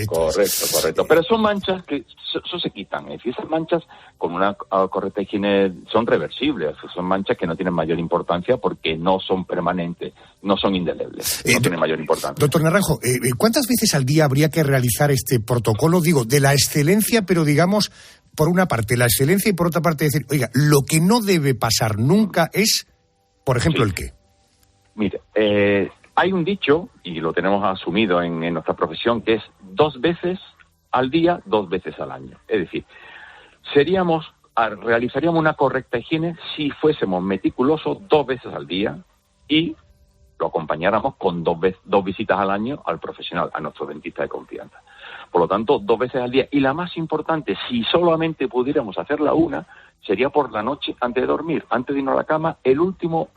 Pero son manchas que eso se quitan. Es decir, esas manchas con una correcta higiene son reversibles. Son manchas que no tienen mayor importancia porque no son permanentes, no son indelebles. No tienen mayor importancia. Doctor Naranjo, ¿cuántas veces al día habría que realizar este protocolo? Digo, de la excelencia, pero digamos... Por una parte, la excelencia y por otra parte decir, oiga, lo que no debe pasar nunca es, por ejemplo, ¿el qué? Mire, hay un dicho, y lo tenemos asumido en nuestra profesión, que es 2 veces al día, 2 veces al año. Es decir, realizaríamos una correcta higiene si fuésemos meticulosos 2 veces al día y lo acompañáramos con 2 visitas al año al profesional, a nuestro dentista de confianza. Por lo tanto, 2 veces al día. Y la más importante, si solamente pudiéramos hacerla una, sería por la noche antes de dormir, antes de irnos a la cama. El último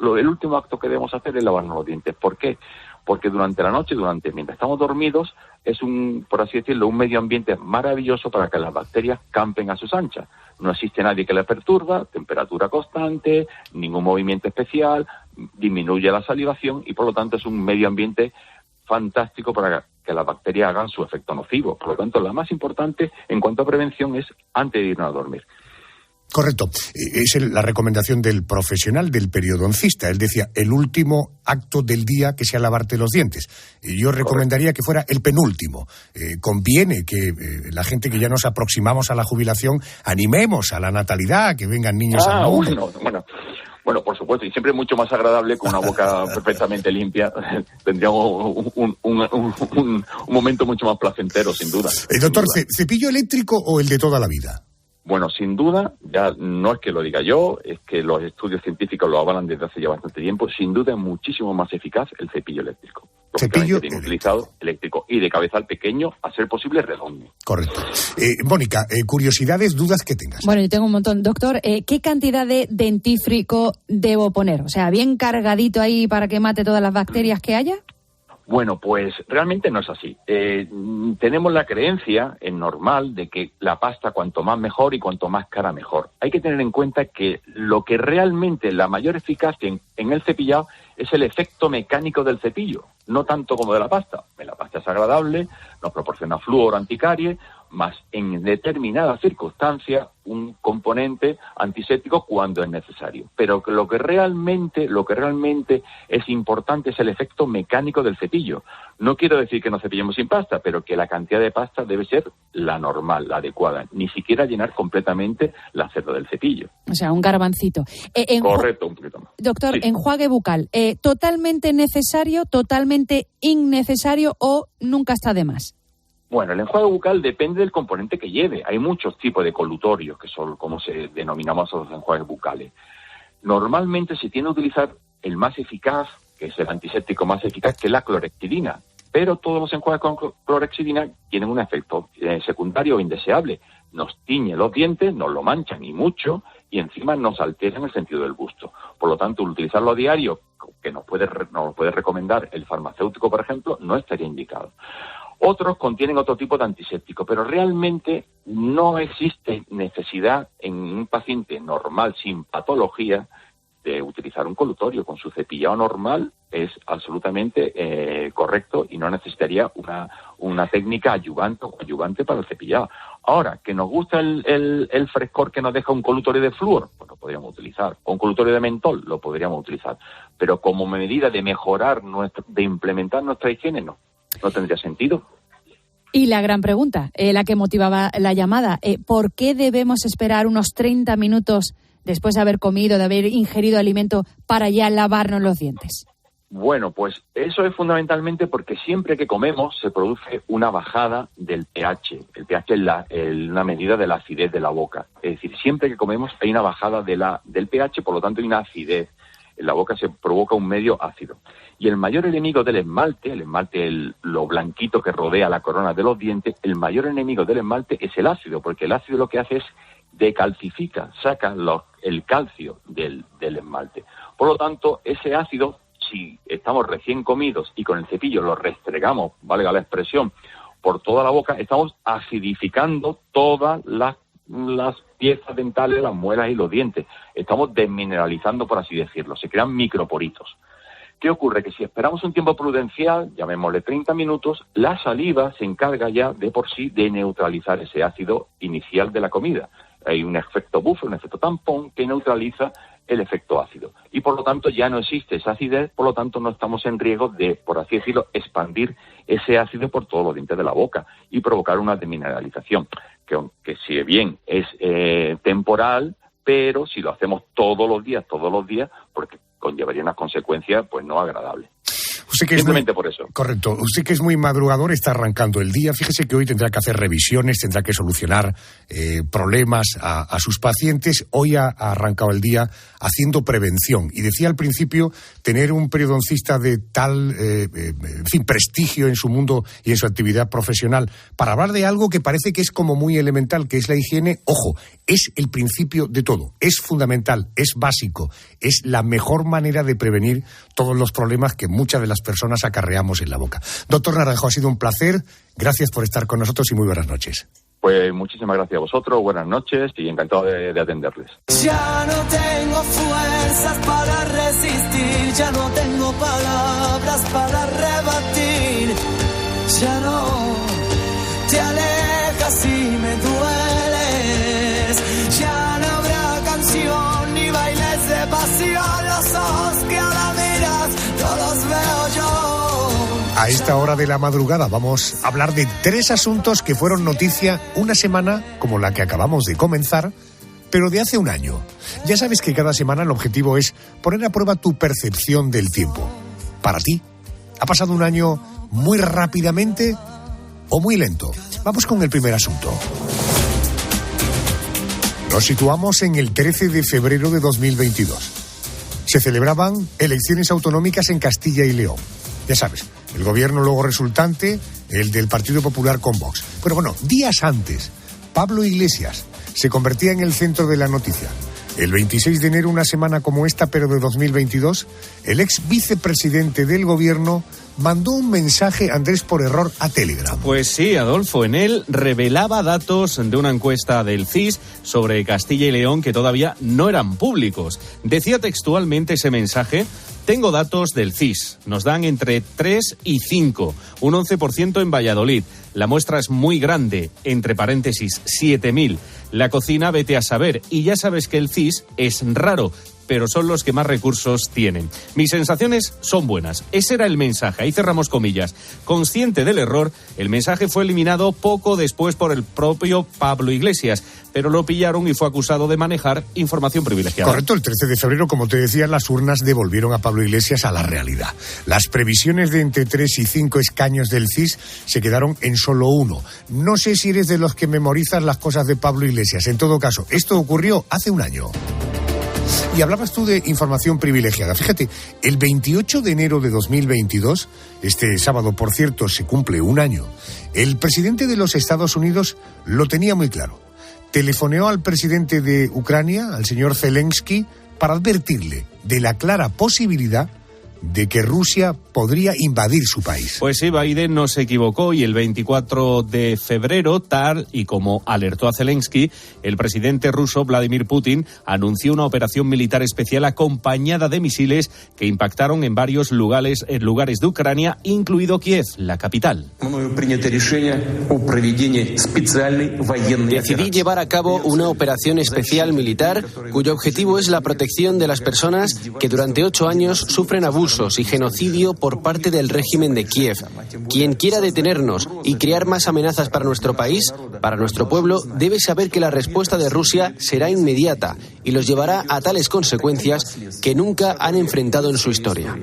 acto que debemos hacer es lavarnos los dientes. ¿Por qué? Porque durante la noche, mientras estamos dormidos, es por así decirlo, un medio ambiente maravilloso para que las bacterias campen a sus anchas. No existe nadie que les perturba, temperatura constante, ningún movimiento especial, disminuye la salivación y por lo tanto es un medio ambiente fantástico para que las bacterias hagan su efecto nocivo. Por lo tanto, la más importante en cuanto a prevención es antes de irnos a dormir. Correcto. Es la recomendación del profesional, del periodoncista. Él decía, el último acto del día que sea lavarte los dientes. Yo recomendaría que fuera el penúltimo. Conviene que la gente que ya nos aproximamos a la jubilación animemos a la natalidad, que vengan niños al mundo. Bueno, por supuesto, y siempre es mucho más agradable con una boca perfectamente limpia. Tendríamos un momento mucho más placentero, sin duda. Doctor, ¿cepillo eléctrico o el de toda la vida? Bueno, sin duda, ya no es que lo diga yo, es que los estudios científicos lo avalan desde hace ya bastante tiempo. Sin duda es muchísimo más eficaz el cepillo eléctrico. Cepillo utilizado eléctrico y de cabezal pequeño, a ser posible redondo. Correcto. Mónica, curiosidades, dudas que tengas. Bueno, yo tengo un montón. Doctor, ¿qué cantidad de dentífrico debo poner? O sea, ¿bien cargadito ahí para que mate todas las bacterias que haya? Bueno, pues realmente no es así. Tenemos la creencia, en normal, de que la pasta cuanto más mejor y cuanto más cara mejor. Hay que tener en cuenta que lo que realmente la mayor eficacia en el cepillado es el efecto mecánico del cepillo, no tanto como de la pasta. La pasta es agradable, nos proporciona flúor anticarie, más en determinadas circunstancias un componente antiséptico cuando es necesario. Pero lo que realmente es importante es el efecto mecánico del cepillo. No quiero decir que no cepillemos sin pasta, pero que la cantidad de pasta debe ser la normal, la adecuada. Ni siquiera llenar completamente la cerda del cepillo. O sea, un garbancito. Correcto, un poquito más. Doctor, sí. Enjuague bucal, ¿totalmente necesario, totalmente innecesario o nunca está de más? Bueno, el enjuague bucal depende del componente que lleve. Hay muchos tipos de colutorios, que son como se denominamos los enjuagues bucales. Normalmente se tiende a utilizar el más eficaz, que es el antiséptico más eficaz, que es la clorhexidina. Pero todos los enjuagues con clorhexidina tienen un efecto secundario o indeseable. Nos tiñe los dientes, nos lo manchan y mucho, y encima nos alteran el sentido del gusto. Por lo tanto, utilizarlo a diario, que nos puede recomendar el farmacéutico, por ejemplo, no estaría indicado. Otros contienen otro tipo de antiséptico, pero realmente no existe necesidad en un paciente normal, sin patología, de utilizar un colutorio. Con su cepillado normal es absolutamente correcto y no necesitaría una técnica ayudante para el cepillado. Ahora, que nos gusta el frescor que nos deja un colutorio de flúor, pues lo podríamos utilizar. O un colutorio de mentol, lo podríamos utilizar. Pero como medida de mejorar, de implementar nuestra higiene, no tendría sentido. Y la gran pregunta, la que motivaba la llamada, ¿por qué debemos esperar unos 30 minutos después de haber comido, de haber ingerido alimento, para ya lavarnos los dientes? Bueno, pues eso es fundamentalmente porque siempre que comemos se produce una bajada del pH. El pH es una medida de la acidez de la boca. Es decir, siempre que comemos hay una bajada del pH, por lo tanto hay una acidez. En la boca se provoca un medio ácido. Y el mayor enemigo del esmalte, lo blanquito que rodea la corona de los dientes, el mayor enemigo del esmalte es el ácido, porque el ácido lo que hace es decalcifica, saca el calcio del esmalte. Por lo tanto, ese ácido, si estamos recién comidos y con el cepillo lo restregamos, valga la expresión, por toda la boca, estamos acidificando todas las las piezas dentales, las muelas y los dientes. Estamos desmineralizando, por así decirlo. Se crean microporitos. ¿Qué ocurre? Que si esperamos un tiempo prudencial, llamémosle 30 minutos, la saliva se encarga ya de por sí de neutralizar ese ácido inicial de la comida. Hay un efecto buffer, un efecto tampón que neutraliza el efecto ácido. Y por lo tanto ya no existe esa acidez, por lo tanto no estamos en riesgo de, por así decirlo, expandir ese ácido por todos los dientes de la boca y provocar una demineralización. Que si bien es temporal, pero si lo hacemos todos los días, porque conllevaría unas consecuencias pues no agradables. Usted que simplemente por eso. Correcto. Usted que es muy madrugador, está arrancando el día. Fíjese que hoy tendrá que hacer revisiones, tendrá que solucionar problemas a sus pacientes. Hoy ha arrancado el día haciendo prevención. Y decía al principio, tener un periodoncista de tal, prestigio en su mundo y en su actividad profesional, para hablar de algo que parece que es como muy elemental, que es la higiene. Ojo, es el principio de todo. Es fundamental, es básico, es la mejor manera de prevenir todos los problemas que muchas de las personas acarreamos en la boca. Doctor Naranjo, ha sido un placer. Gracias por estar con nosotros y muy buenas noches. Pues muchísimas gracias a vosotros, buenas noches y encantado de atenderles. Ya no tengo fuerzas para resistir, ya no tengo palabras para rebatir, ya no te alejas y me dueles, ya no habrá canción ni bailes de pasión, los ojos que ahora miras, no los veo yo. A esta hora de la madrugada vamos a hablar de 3 asuntos que fueron noticia una semana como la que acabamos de comenzar, pero de hace un año. Ya sabes que cada semana el objetivo es poner a prueba tu percepción del tiempo. Para ti, ¿ha pasado un año muy rápidamente o muy lento? Vamos con el primer asunto. Nos situamos en el 13 de febrero de 2022. Se celebraban elecciones autonómicas en Castilla y León. Ya sabes, el gobierno luego resultante, el del Partido Popular con Vox. Pero bueno, días antes, Pablo Iglesias se convertía en el centro de la noticia. El 26 de enero, una semana como esta, pero de 2022, el ex vicepresidente del gobierno mandó un mensaje, Andrés, por error a Telegram. Pues sí, Adolfo, en él revelaba datos de una encuesta del CIS sobre Castilla y León que todavía no eran públicos. Decía textualmente ese mensaje: tengo datos del CIS, nos dan entre 3 y 5, un 11% en Valladolid. La muestra es muy grande, entre paréntesis, 7.000. La cocina, vete a saber, y ya sabes que el CIS es raro, pero son los que más recursos tienen. Mis sensaciones son buenas. Ese era el mensaje. Ahí cerramos comillas. Consciente del error, el mensaje fue eliminado poco después por el propio Pablo Iglesias, pero lo pillaron y fue acusado de manejar información privilegiada. Correcto, el 13 de febrero, como te decía, las urnas devolvieron a Pablo Iglesias a la realidad. Las previsiones de entre 3 y 5 escaños del CIS se quedaron en solo 1. No sé si eres de los que memorizas las cosas de Pablo Iglesias. En todo caso, esto ocurrió hace un año. Y hablabas tú de información privilegiada. Fíjate, el 28 de enero de 2022, este sábado, por cierto, se cumple un año, el presidente de los Estados Unidos lo tenía muy claro. Telefoneó al presidente de Ucrania, al señor Zelensky, para advertirle de la clara posibilidad de que Rusia podría invadir su país. Pues sí, Biden no se equivocó y el 24 de febrero, tal y como alertó a Zelensky, el presidente ruso Vladimir Putin anunció una operación militar especial acompañada de misiles que impactaron en varios lugares de Ucrania, incluido Kiev, la capital. Decidí llevar a cabo una operación especial militar cuyo objetivo es la protección de las personas que durante 8 años sufren abusos y genocidio por parte del régimen de Kiev. Quien quiera detenernos y crear más amenazas para nuestro país, para nuestro pueblo, debe saber que la respuesta de Rusia será inmediata y los llevará a tales consecuencias que nunca han enfrentado en su historia.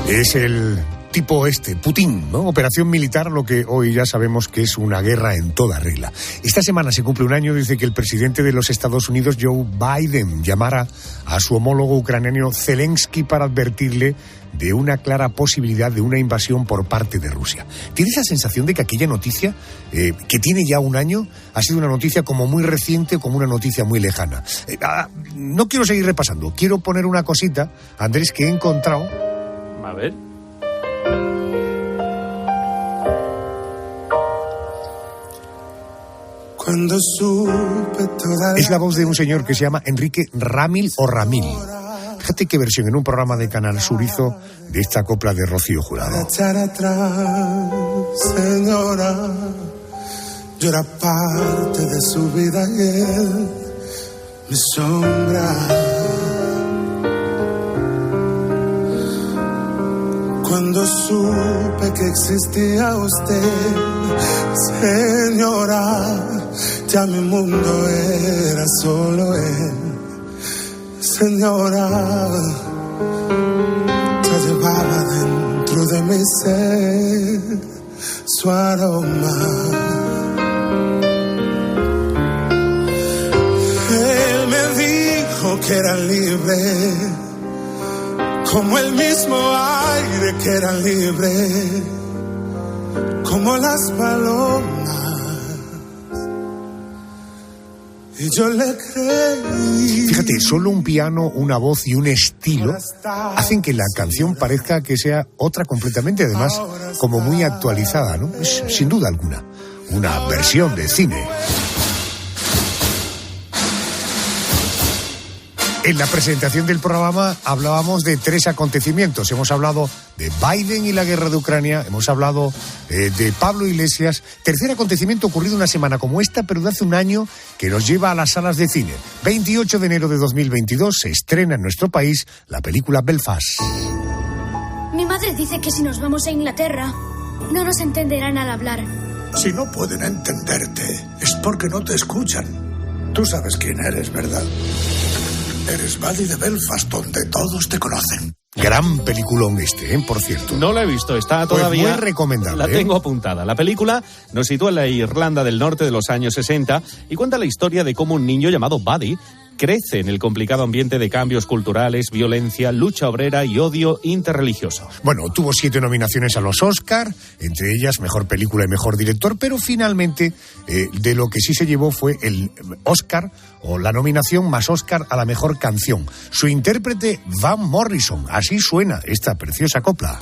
Es el tipo Putin, ¿no? Operación militar, lo que hoy ya sabemos que es una guerra en toda regla. Esta semana se cumple un año desde que el presidente de los Estados Unidos, Joe Biden, llamara a su homólogo ucraniano Zelensky para advertirle de una clara posibilidad de una invasión por parte de Rusia. ¿Tienes la sensación de que aquella noticia, que tiene ya un año, ha sido una noticia como muy reciente o como una noticia muy lejana? No quiero seguir repasando, quiero poner una cosita, Andrés, que he encontrado. A ver. Cuando supe toda Es la voz de un señor que se llama Enrique Ramil o Ramil. Fíjate qué versión en un programa de Canal Sur hizo de esta copla de Rocío Jurado. echar atrás, señora, yo era parte de su vida y él, mi sombra. Cuando supe que existía usted, señora, ya mi mundo era solo él. Señora, ya llevaba dentro de mi ser su aroma. Él me dijo que era libre, como el mismo aire que era libre, como las palomas. Y yo le creí. Fíjate, solo un piano, una voz y un estilo hacen que la canción parezca que sea otra completamente, además, como muy actualizada, ¿no? Es, sin duda alguna, una versión de cine. En la presentación del programa hablábamos de 3 acontecimientos. Hemos hablado de Biden y la guerra de Ucrania, hemos hablado de Pablo Iglesias. Tercer acontecimiento ocurrido una semana como esta, pero de hace un año, que nos lleva a las salas de cine. 28 de enero de 2022 se estrena en nuestro país la película Belfast. Mi madre dice que si nos vamos a Inglaterra, no nos entenderán al hablar. Si no pueden entenderte, es porque no te escuchan. Tú sabes quién eres, ¿verdad? Eres Buddy de Belfast, donde todos te conocen. Gran peliculón este, por cierto. No la he visto, está todavía... Pues muy recomendable. La tengo apuntada. La película nos sitúa en la Irlanda del Norte de los años 60 y cuenta la historia de cómo un niño llamado Buddy crece en el complicado ambiente de cambios culturales, violencia, lucha obrera y odio interreligioso. Bueno, tuvo 7 nominaciones a los Oscar, entre ellas Mejor Película y Mejor Director, pero finalmente de lo que sí se llevó fue el Oscar, o la nominación más Oscar a la Mejor Canción. Su intérprete, Van Morrison. Así suena esta preciosa copla.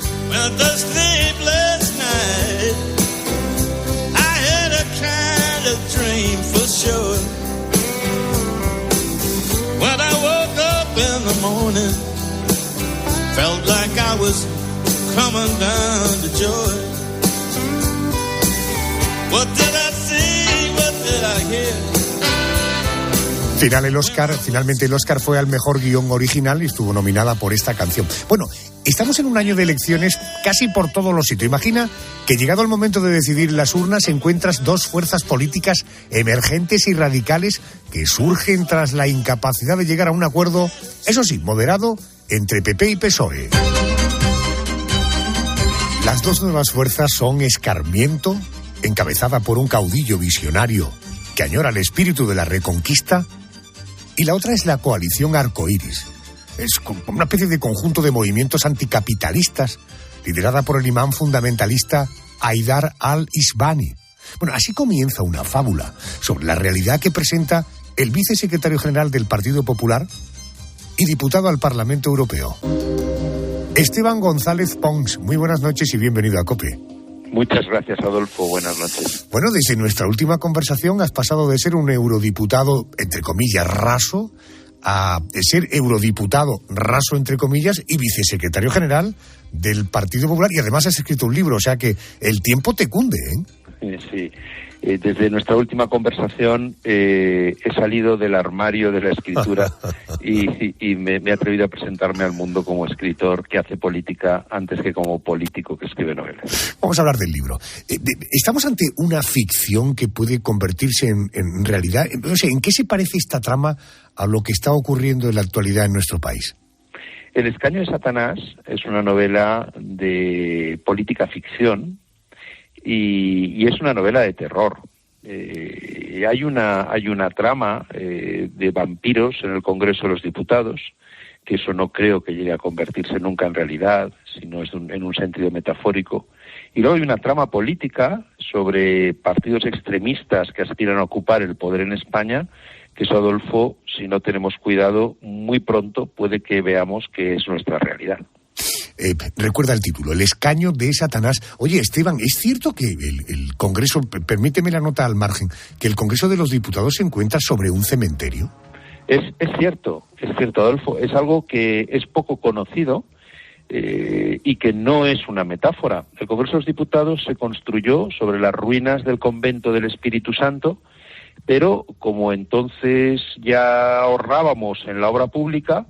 When I woke up in the morning, felt like I was coming down to joy. What did I see? What did I hear? Finalmente el Oscar fue al mejor guión original y estuvo nominada por esta canción. Bueno, estamos en un año de elecciones casi por todos los sitios. Imagina que llegado el momento de decidir las urnas encuentras 2 fuerzas políticas emergentes y radicales que surgen tras la incapacidad de llegar a un acuerdo, eso sí, moderado, entre PP y PSOE. Las 2 nuevas fuerzas son Escarmiento, encabezada por un caudillo visionario que añora el espíritu de la reconquista, y la otra es la coalición Arcoíris. Es una especie de conjunto de movimientos anticapitalistas liderada por el imán fundamentalista Haidar al-Isbani. Bueno, así comienza una fábula sobre la realidad que presenta el vicesecretario general del Partido Popular y diputado al Parlamento Europeo, Esteban González Pons. Muy buenas noches y bienvenido a COPE. Muchas gracias, Adolfo. Buenas noches. Bueno, desde nuestra última conversación has pasado de ser un eurodiputado, entre comillas, raso, a ser eurodiputado raso, entre comillas, y vicesecretario general del Partido Popular. Y además has escrito un libro, o sea que el tiempo te cunde, ¿eh? Sí. Desde nuestra última conversación he salido del armario de la escritura y me he atrevido a presentarme al mundo como escritor que hace política antes que como político que escribe novelas. Vamos a hablar del libro. ¿Estamos ante una ficción que puede convertirse en realidad? No sé, ¿en qué se parece esta trama a lo que está ocurriendo en la actualidad en nuestro país? El escaño de Satanás es una novela de política ficción y es una novela de terror. Hay una trama de vampiros en el Congreso de los Diputados, que eso no creo que llegue a convertirse nunca en realidad, sino es en un sentido metafórico. Y luego hay una trama política sobre partidos extremistas que aspiran a ocupar el poder en España, que eso, Adolfo, si no tenemos cuidado, muy pronto puede que veamos que es nuestra realidad. Recuerda el título, El escaño de Satanás. Oye, Esteban, ¿es cierto que el Congreso, permíteme la nota al margen, que el Congreso de los Diputados se encuentra sobre un cementerio? Es cierto, Adolfo. Es algo que es poco conocido y que no es una metáfora. El Congreso de los Diputados se construyó sobre las ruinas del convento del Espíritu Santo, pero como entonces ya ahorrábamos en la obra pública,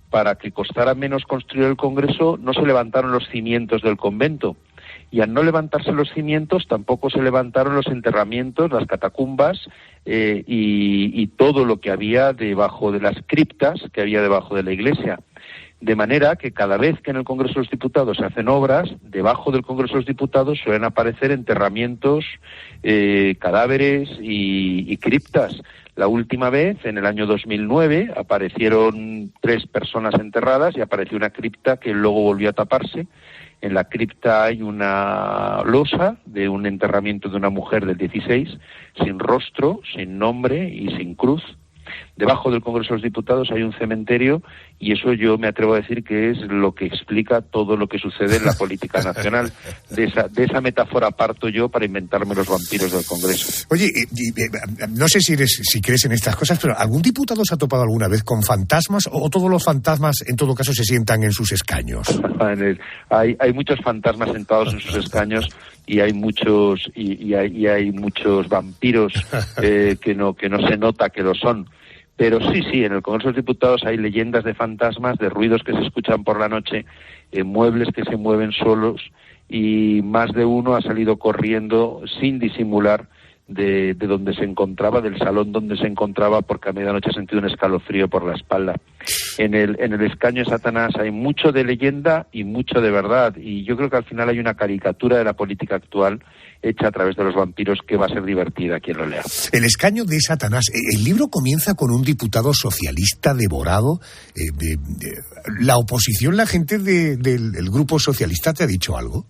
para que costara menos construir el Congreso, no se levantaron los cimientos del convento. Y al no levantarse los cimientos, tampoco se levantaron los enterramientos, las catacumbas y todo lo que había debajo de las criptas que había debajo de la iglesia. De manera que cada vez que en el Congreso de los Diputados se hacen obras, debajo del Congreso de los Diputados suelen aparecer enterramientos, cadáveres y criptas. La última vez, en el año 2009, aparecieron 3 personas enterradas y apareció una cripta que luego volvió a taparse. En la cripta hay una losa de un enterramiento de una mujer del 16, sin rostro, sin nombre y sin cruz. Debajo del Congreso de los Diputados hay un cementerio y eso yo me atrevo a decir que es lo que explica todo lo que sucede en la política nacional. De esa metáfora parto yo para inventarme los vampiros del Congreso. Oye, no sé si crees en estas cosas, pero ¿algún diputado se ha topado alguna vez con fantasmas o todos los fantasmas en todo caso se sientan en sus escaños? Hay muchos fantasmas sentados en sus escaños y hay muchos hay muchos vampiros que no se nota que lo son. Pero sí, en el Congreso de los Diputados hay leyendas de fantasmas, de ruidos que se escuchan por la noche, muebles que se mueven solos y más de uno ha salido corriendo sin disimular de donde se encontraba, del salón donde se encontraba, porque a medianoche ha sentido un escalofrío por la espalda. En el escaño de Satanás hay mucho de leyenda y mucho de verdad, y yo creo que al final hay una caricatura de la política actual hecha a través de los vampiros que va a ser divertida quien lo lea. El escaño de Satanás. El libro comienza con un diputado socialista devorado. ¿La oposición, la gente del grupo socialista te ha dicho algo?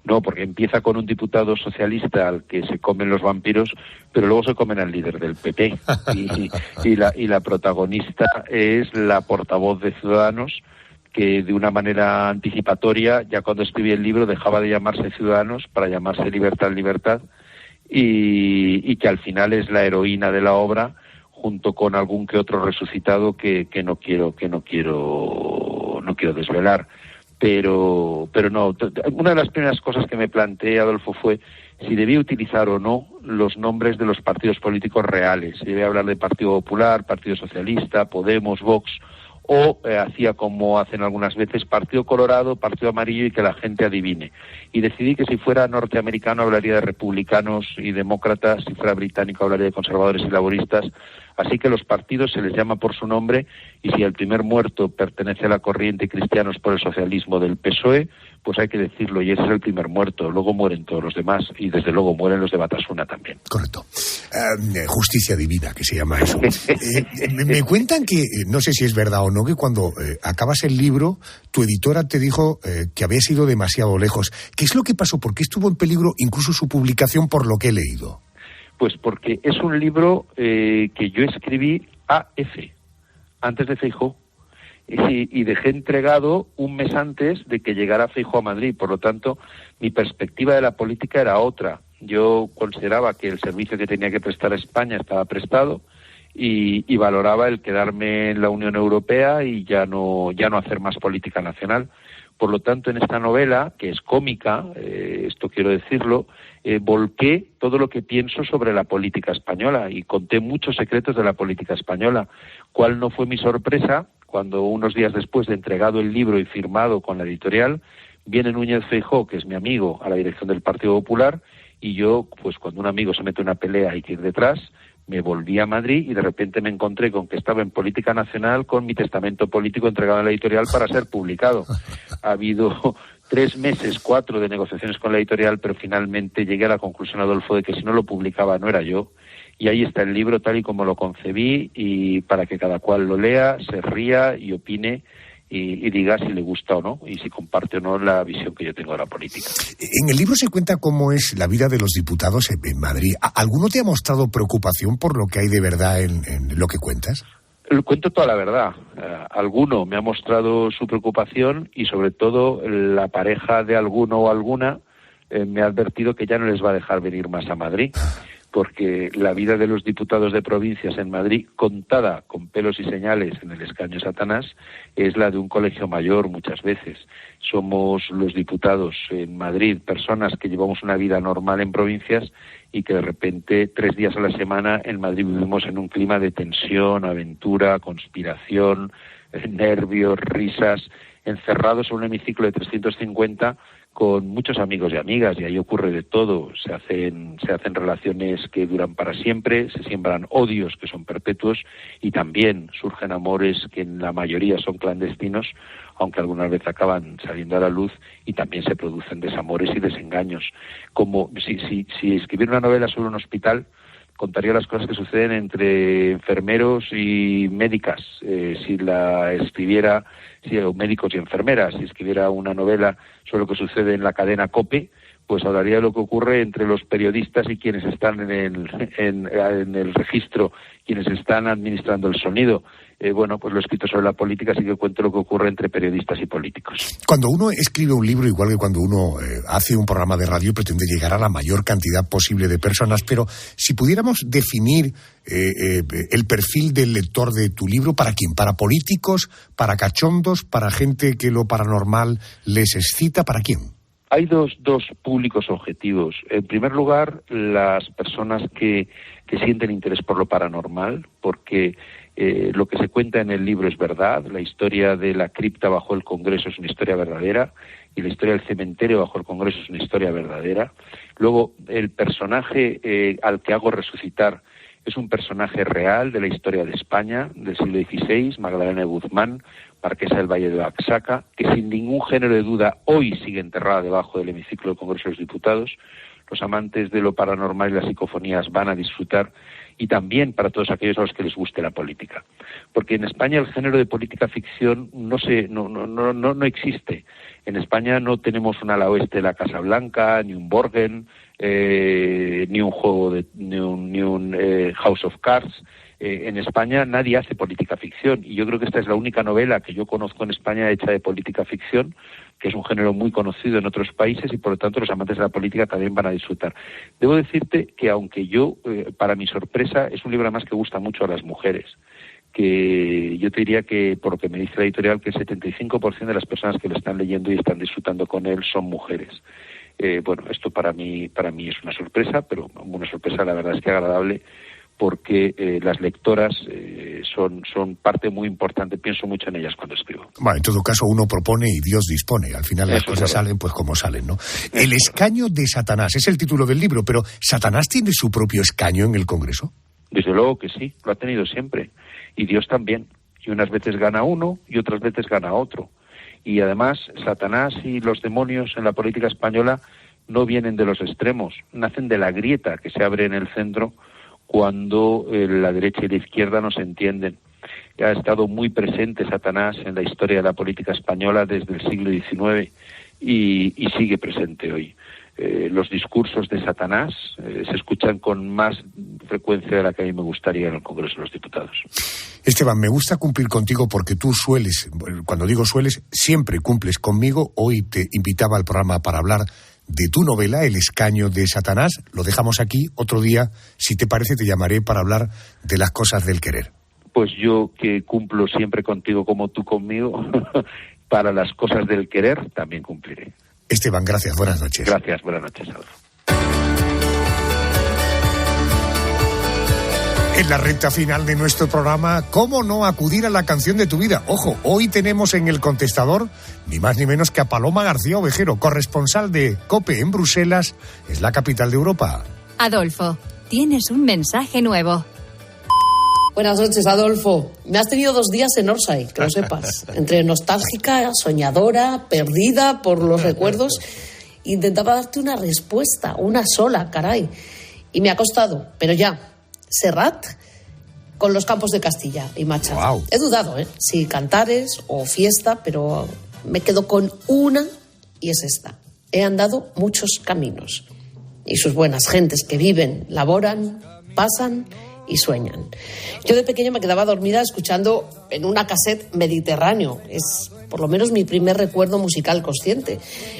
No, porque empieza con un diputado socialista al que se comen los vampiros, pero luego se comen al líder del PP. Y la protagonista es la portavoz de Ciudadanos, que de una manera anticipatoria, ya cuando escribí el libro, dejaba de llamarse Ciudadanos para llamarse Libertad, y que al final es la heroína de la obra, junto con algún que otro resucitado que no quiero desvelar. Pero no, una de las primeras cosas que me planteé, Adolfo, fue si debía utilizar o no los nombres de los partidos políticos reales. Si debía hablar de Partido Popular, Partido Socialista, Podemos, Vox, o hacía como hacen algunas veces, Partido Colorado, Partido Amarillo, y que la gente adivine. Y decidí que si fuera norteamericano hablaría de republicanos y demócratas, si fuera británico hablaría de conservadores y laboristas. Así que los partidos se les llama por su nombre, y si el primer muerto pertenece a la corriente Cristianos por el Socialismo del PSOE, pues hay que decirlo, y ese es el primer muerto. Luego mueren todos los demás, y desde luego mueren los de Batasuna también. Correcto. Justicia divina, que se llama eso. Me cuentan que, no sé si es verdad o no, que cuando acabas el libro, tu editora te dijo que habías ido demasiado lejos. ¿Qué es lo que pasó? ¿Por qué estuvo en peligro incluso su publicación, por lo que he leído? Pues porque es un libro que yo escribí antes de Feijóo, y dejé entregado un mes antes de que llegara Feijóo a Madrid. Por lo tanto, mi perspectiva de la política era otra. Yo consideraba que el servicio que tenía que prestar a España estaba prestado y valoraba el quedarme en la Unión Europea y ya no hacer más política nacional. Por lo tanto, en esta novela, que es cómica, esto quiero decirlo, volqué todo lo que pienso sobre la política española y conté muchos secretos de la política española. ¿Cuál no fue mi sorpresa cuando unos días después de entregado el libro y firmado con la editorial, viene Núñez Feijóo, que es mi amigo, a la dirección del Partido Popular, y yo, pues cuando un amigo se mete en una pelea hay que ir detrás, me volví a Madrid y de repente me encontré con que estaba en política nacional con mi testamento político entregado a la editorial para ser publicado. Ha habido 3 meses, 4 de negociaciones con la editorial, pero finalmente llegué a la conclusión, Adolfo, de que si no lo publicaba no era yo. Y ahí está el libro tal y como lo concebí, y para que cada cual lo lea, se ría y opine y diga si le gusta o no, y si comparte o no la visión que yo tengo de la política. En el libro se cuenta cómo es la vida de los diputados en Madrid. ¿Alguno te ha mostrado preocupación por lo que hay de verdad en lo que cuentas? Cuento toda la verdad. Alguno me ha mostrado su preocupación y sobre todo la pareja de alguno o alguna me ha advertido que ya no les va a dejar venir más a Madrid, porque la vida de los diputados de provincias en Madrid, contada con pelos y señales en el escaño Satanás, es la de un colegio mayor muchas veces. Somos los diputados en Madrid personas que llevamos una vida normal en provincias y que de repente 3 días a la semana en Madrid vivimos en un clima de tensión, aventura, conspiración, nervios, risas, encerrados en un hemiciclo de 350 con muchos amigos y amigas, y ahí ocurre de todo. Se hacen relaciones que duran para siempre, se siembran odios que son perpetuos y también surgen amores que en la mayoría son clandestinos, aunque algunas veces acaban saliendo a la luz, y también se producen desamores y desengaños. Como si escribiera una novela sobre un hospital, contaría las cosas que suceden entre enfermeros y médicas. Si la escribiera, o médicos y enfermeras, si escribiera una novela sobre lo que sucede en la cadena COPE, pues hablaría de lo que ocurre entre los periodistas y quienes están en el registro, quienes están administrando el sonido. Bueno, pues lo he escrito sobre la política, así que cuento lo que ocurre entre periodistas y políticos. Cuando uno escribe un libro, igual que cuando uno hace un programa de radio, pretende llegar a la mayor cantidad posible de personas, pero si pudiéramos definir el perfil del lector de tu libro, ¿para quién? ¿Para políticos? ¿Para cachondos? ¿Para gente que lo paranormal les excita? ¿Para quién? Hay dos públicos objetivos. En primer lugar, las personas que sienten interés por lo paranormal, porque lo que se cuenta en el libro es verdad. La historia de la cripta bajo el Congreso es una historia verdadera y la historia del cementerio bajo el Congreso es una historia verdadera. Luego, el personaje al que hago resucitar es un personaje real de la historia de España, del siglo XVI, Magdalena de Guzmán, marquesa del Valle de Oaxaca, que sin ningún género de duda hoy sigue enterrada debajo del hemiciclo del Congreso de los Diputados. Los amantes de lo paranormal y las psicofonías van a disfrutar, y también para todos aquellos a los que les guste la política. Porque en España el género de política ficción no existe. En España no tenemos un ala oeste de la Casa Blanca, ni un Borgen, ni un juego ni un House of Cards. En España nadie hace política ficción, y yo creo que esta es la única novela que yo conozco en España hecha de política ficción, que es un género muy conocido en otros países, y por lo tanto los amantes de la política también van a disfrutar. Debo decirte que aunque yo, para mi sorpresa, es un libro además que gusta mucho a las mujeres, que yo te diría que, por lo que me dice la editorial, que el 75% de las personas que lo están leyendo y están disfrutando con él son mujeres. Bueno, esto para mí es una sorpresa, pero una sorpresa la verdad es que agradable, porque las lectoras son parte muy importante. Pienso mucho en ellas cuando escribo. Bueno, en todo caso uno propone y Dios dispone. Al final las cosas salen pues como salen, ¿no? El escaño de Satanás es el título del libro, pero ¿Satanás tiene su propio escaño en el Congreso? Desde luego que sí, lo ha tenido siempre. Y Dios también. Y unas veces gana uno y otras veces gana otro. Y además Satanás y los demonios en la política española no vienen de los extremos, nacen de la grieta que se abre en el centro cuando la derecha y la izquierda no se entienden. Ha estado muy presente Satanás en la historia de la política española desde el siglo XIX y sigue presente hoy. Los discursos de Satanás se escuchan con más frecuencia de la que a mí me gustaría en el Congreso de los Diputados. Esteban, me gusta cumplir contigo porque tú sueles, cuando digo sueles, siempre cumples conmigo. Hoy te invitaba al programa para hablar de tu novela, El escaño de Satanás. Lo dejamos aquí. Otro día, si te parece, te llamaré para hablar de las cosas del querer. Pues yo, que cumplo siempre contigo como tú conmigo, para las cosas del querer también cumpliré. Esteban, gracias. Buenas noches. Gracias. Buenas noches, Adolfo. En la recta final de nuestro programa, ¿cómo no acudir a la canción de tu vida? Ojo, hoy tenemos en el contestador ni más ni menos que a Paloma García Ovejero, corresponsal de COPE en Bruselas, es la capital de Europa. Adolfo, tienes un mensaje nuevo. Buenas noches, Adolfo. Me has tenido 2 días en Orsay, que lo sepas. Entre nostálgica, soñadora, perdida por los recuerdos. Intentaba darte una respuesta, una sola, caray. Y me ha costado, pero ya. Serrat con los Campos de Castilla y Machado. Wow. He dudado, si Cantares o Fiesta, pero me quedo con una y es esta. He andado muchos caminos y sus buenas gentes que viven, laboran, pasan y sueñan. Yo de pequeña me quedaba dormida escuchando en una cassette Mediterráneo. Es por lo menos mi primer recuerdo musical consciente.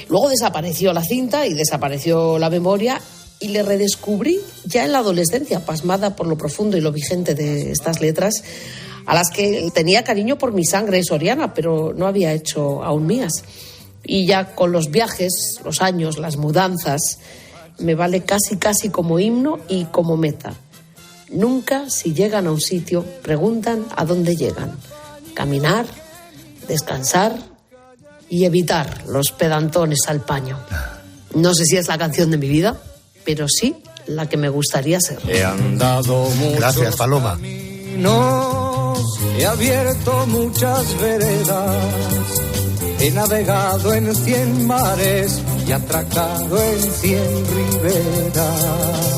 Luego desapareció la cinta y desapareció la memoria y le redescubrí ya en la adolescencia, pasmada por lo profundo y lo vigente de estas letras, a las que tenía cariño por mi sangre soriana, pero no había hecho aún mías. Y ya con los viajes, los años, las mudanzas, me vale casi como himno y como meta. Nunca, si llegan a un sitio, preguntan a dónde llegan. Caminar, descansar y evitar los pedantones al paño. No sé si es la canción de mi vida, pero sí la que me gustaría ser. He andado muchos Gracias, Paloma. caminos, he abierto muchas veredas, he navegado en 100 mares y atracado en 100 riberas.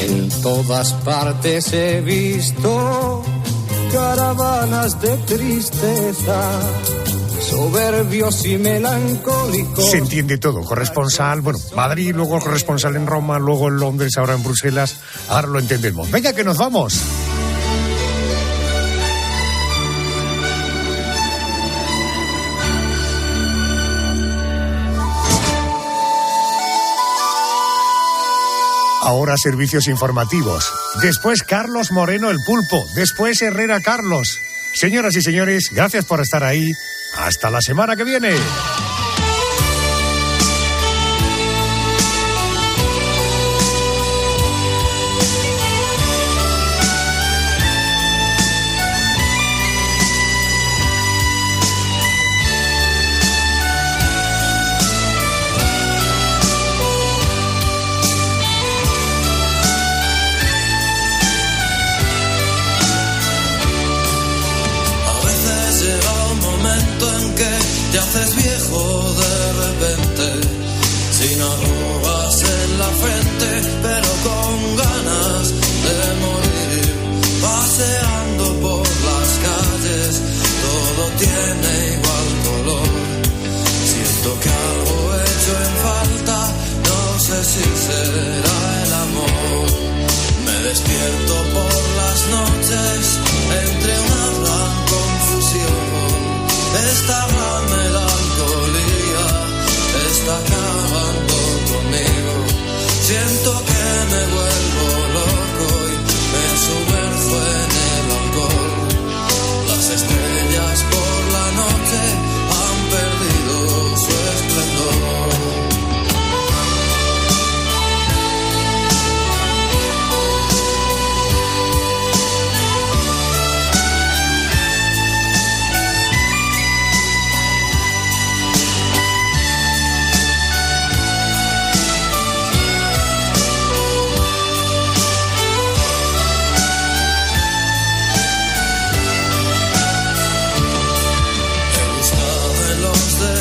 En todas partes he visto caravanas de tristeza, soberbios y melancólicos. Se entiende todo. Corresponsal, bueno, Madrid, luego corresponsal en Roma, luego en Londres, ahora en Bruselas. Ahora lo entendemos. Venga, que nos vamos. Ahora servicios informativos. Después Carlos Moreno el Pulpo. Después Herrera Carlos. Señoras y señores, gracias por estar ahí. Hasta la semana que viene. Te haces viejo de repente, sin arrugas en la frente, pero con ganas de morir. Paseando por las calles, todo tiene igual color. Siento que algo he hecho en falta, no sé si será el amor. Me despierto por las noches entre una gran confusión. Esta gran melancolía está acabando conmigo. Siento que me vuelvo loco y me sumerjo en el alcohol. Las estrellas por la noche han perdido su esplendor.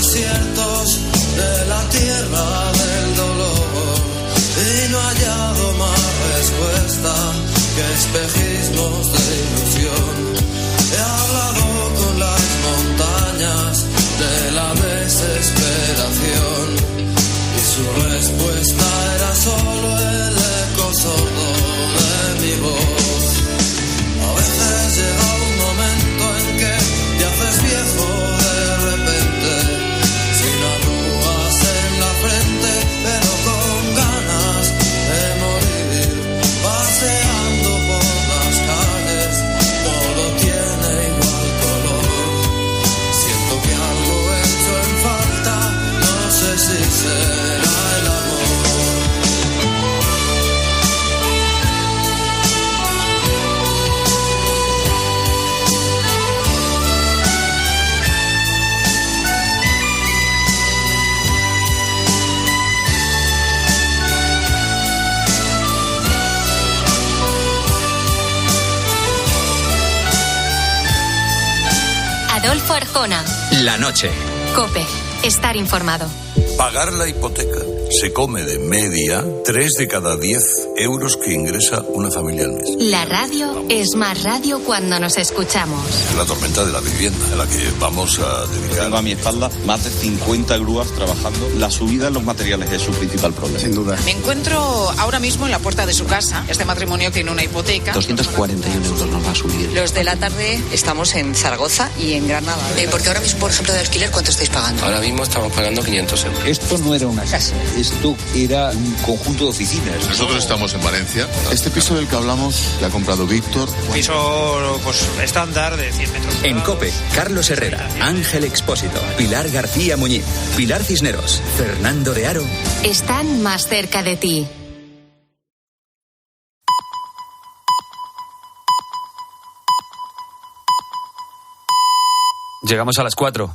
Desiertos de la tierra del dolor y no he hallado más respuesta que espejismos de ilusión. He hablado con las montañas de la desesperación y su respuesta era solo el eco sordo de mi voz. A veces llega un momento en que te haces viejo de repente, pero con ganas de morir. Paseando por las calles, todo tiene igual color. Siento que algo he hecho en falta, no sé si será el amor. Adolfo Arjona. La noche. COPE. Estar informado. Pagar la hipoteca, se come de media 3 de cada 10 euros que ingresa una familia al mes. La radio es más radio cuando nos escuchamos. La tormenta de la vivienda, a la que vamos a dedicar. Tengo a mi espalda más de 50 grúas trabajando. La subida en los materiales es su principal problema. Sin duda. Me encuentro ahora mismo en la puerta de su casa. Este matrimonio tiene una hipoteca. 241 euros nos va a subir. Los de la tarde estamos en Zaragoza y en Granada. Porque ahora mismo, por ejemplo, de alquiler, ¿cuánto estáis pagando? Ahora mismo estamos pagando 500 euros. Esto no era una casa, esto era un conjunto de oficinas. Nosotros estamos en Valencia. Este piso del que hablamos que ha comprado Víctor. Piso estándar de 100 metros. En COPE, Carlos Herrera, Ángel Expósito, Pilar García Muñiz, Pilar Cisneros, Fernando de Aro. Están más cerca de ti. Llegamos a las 4.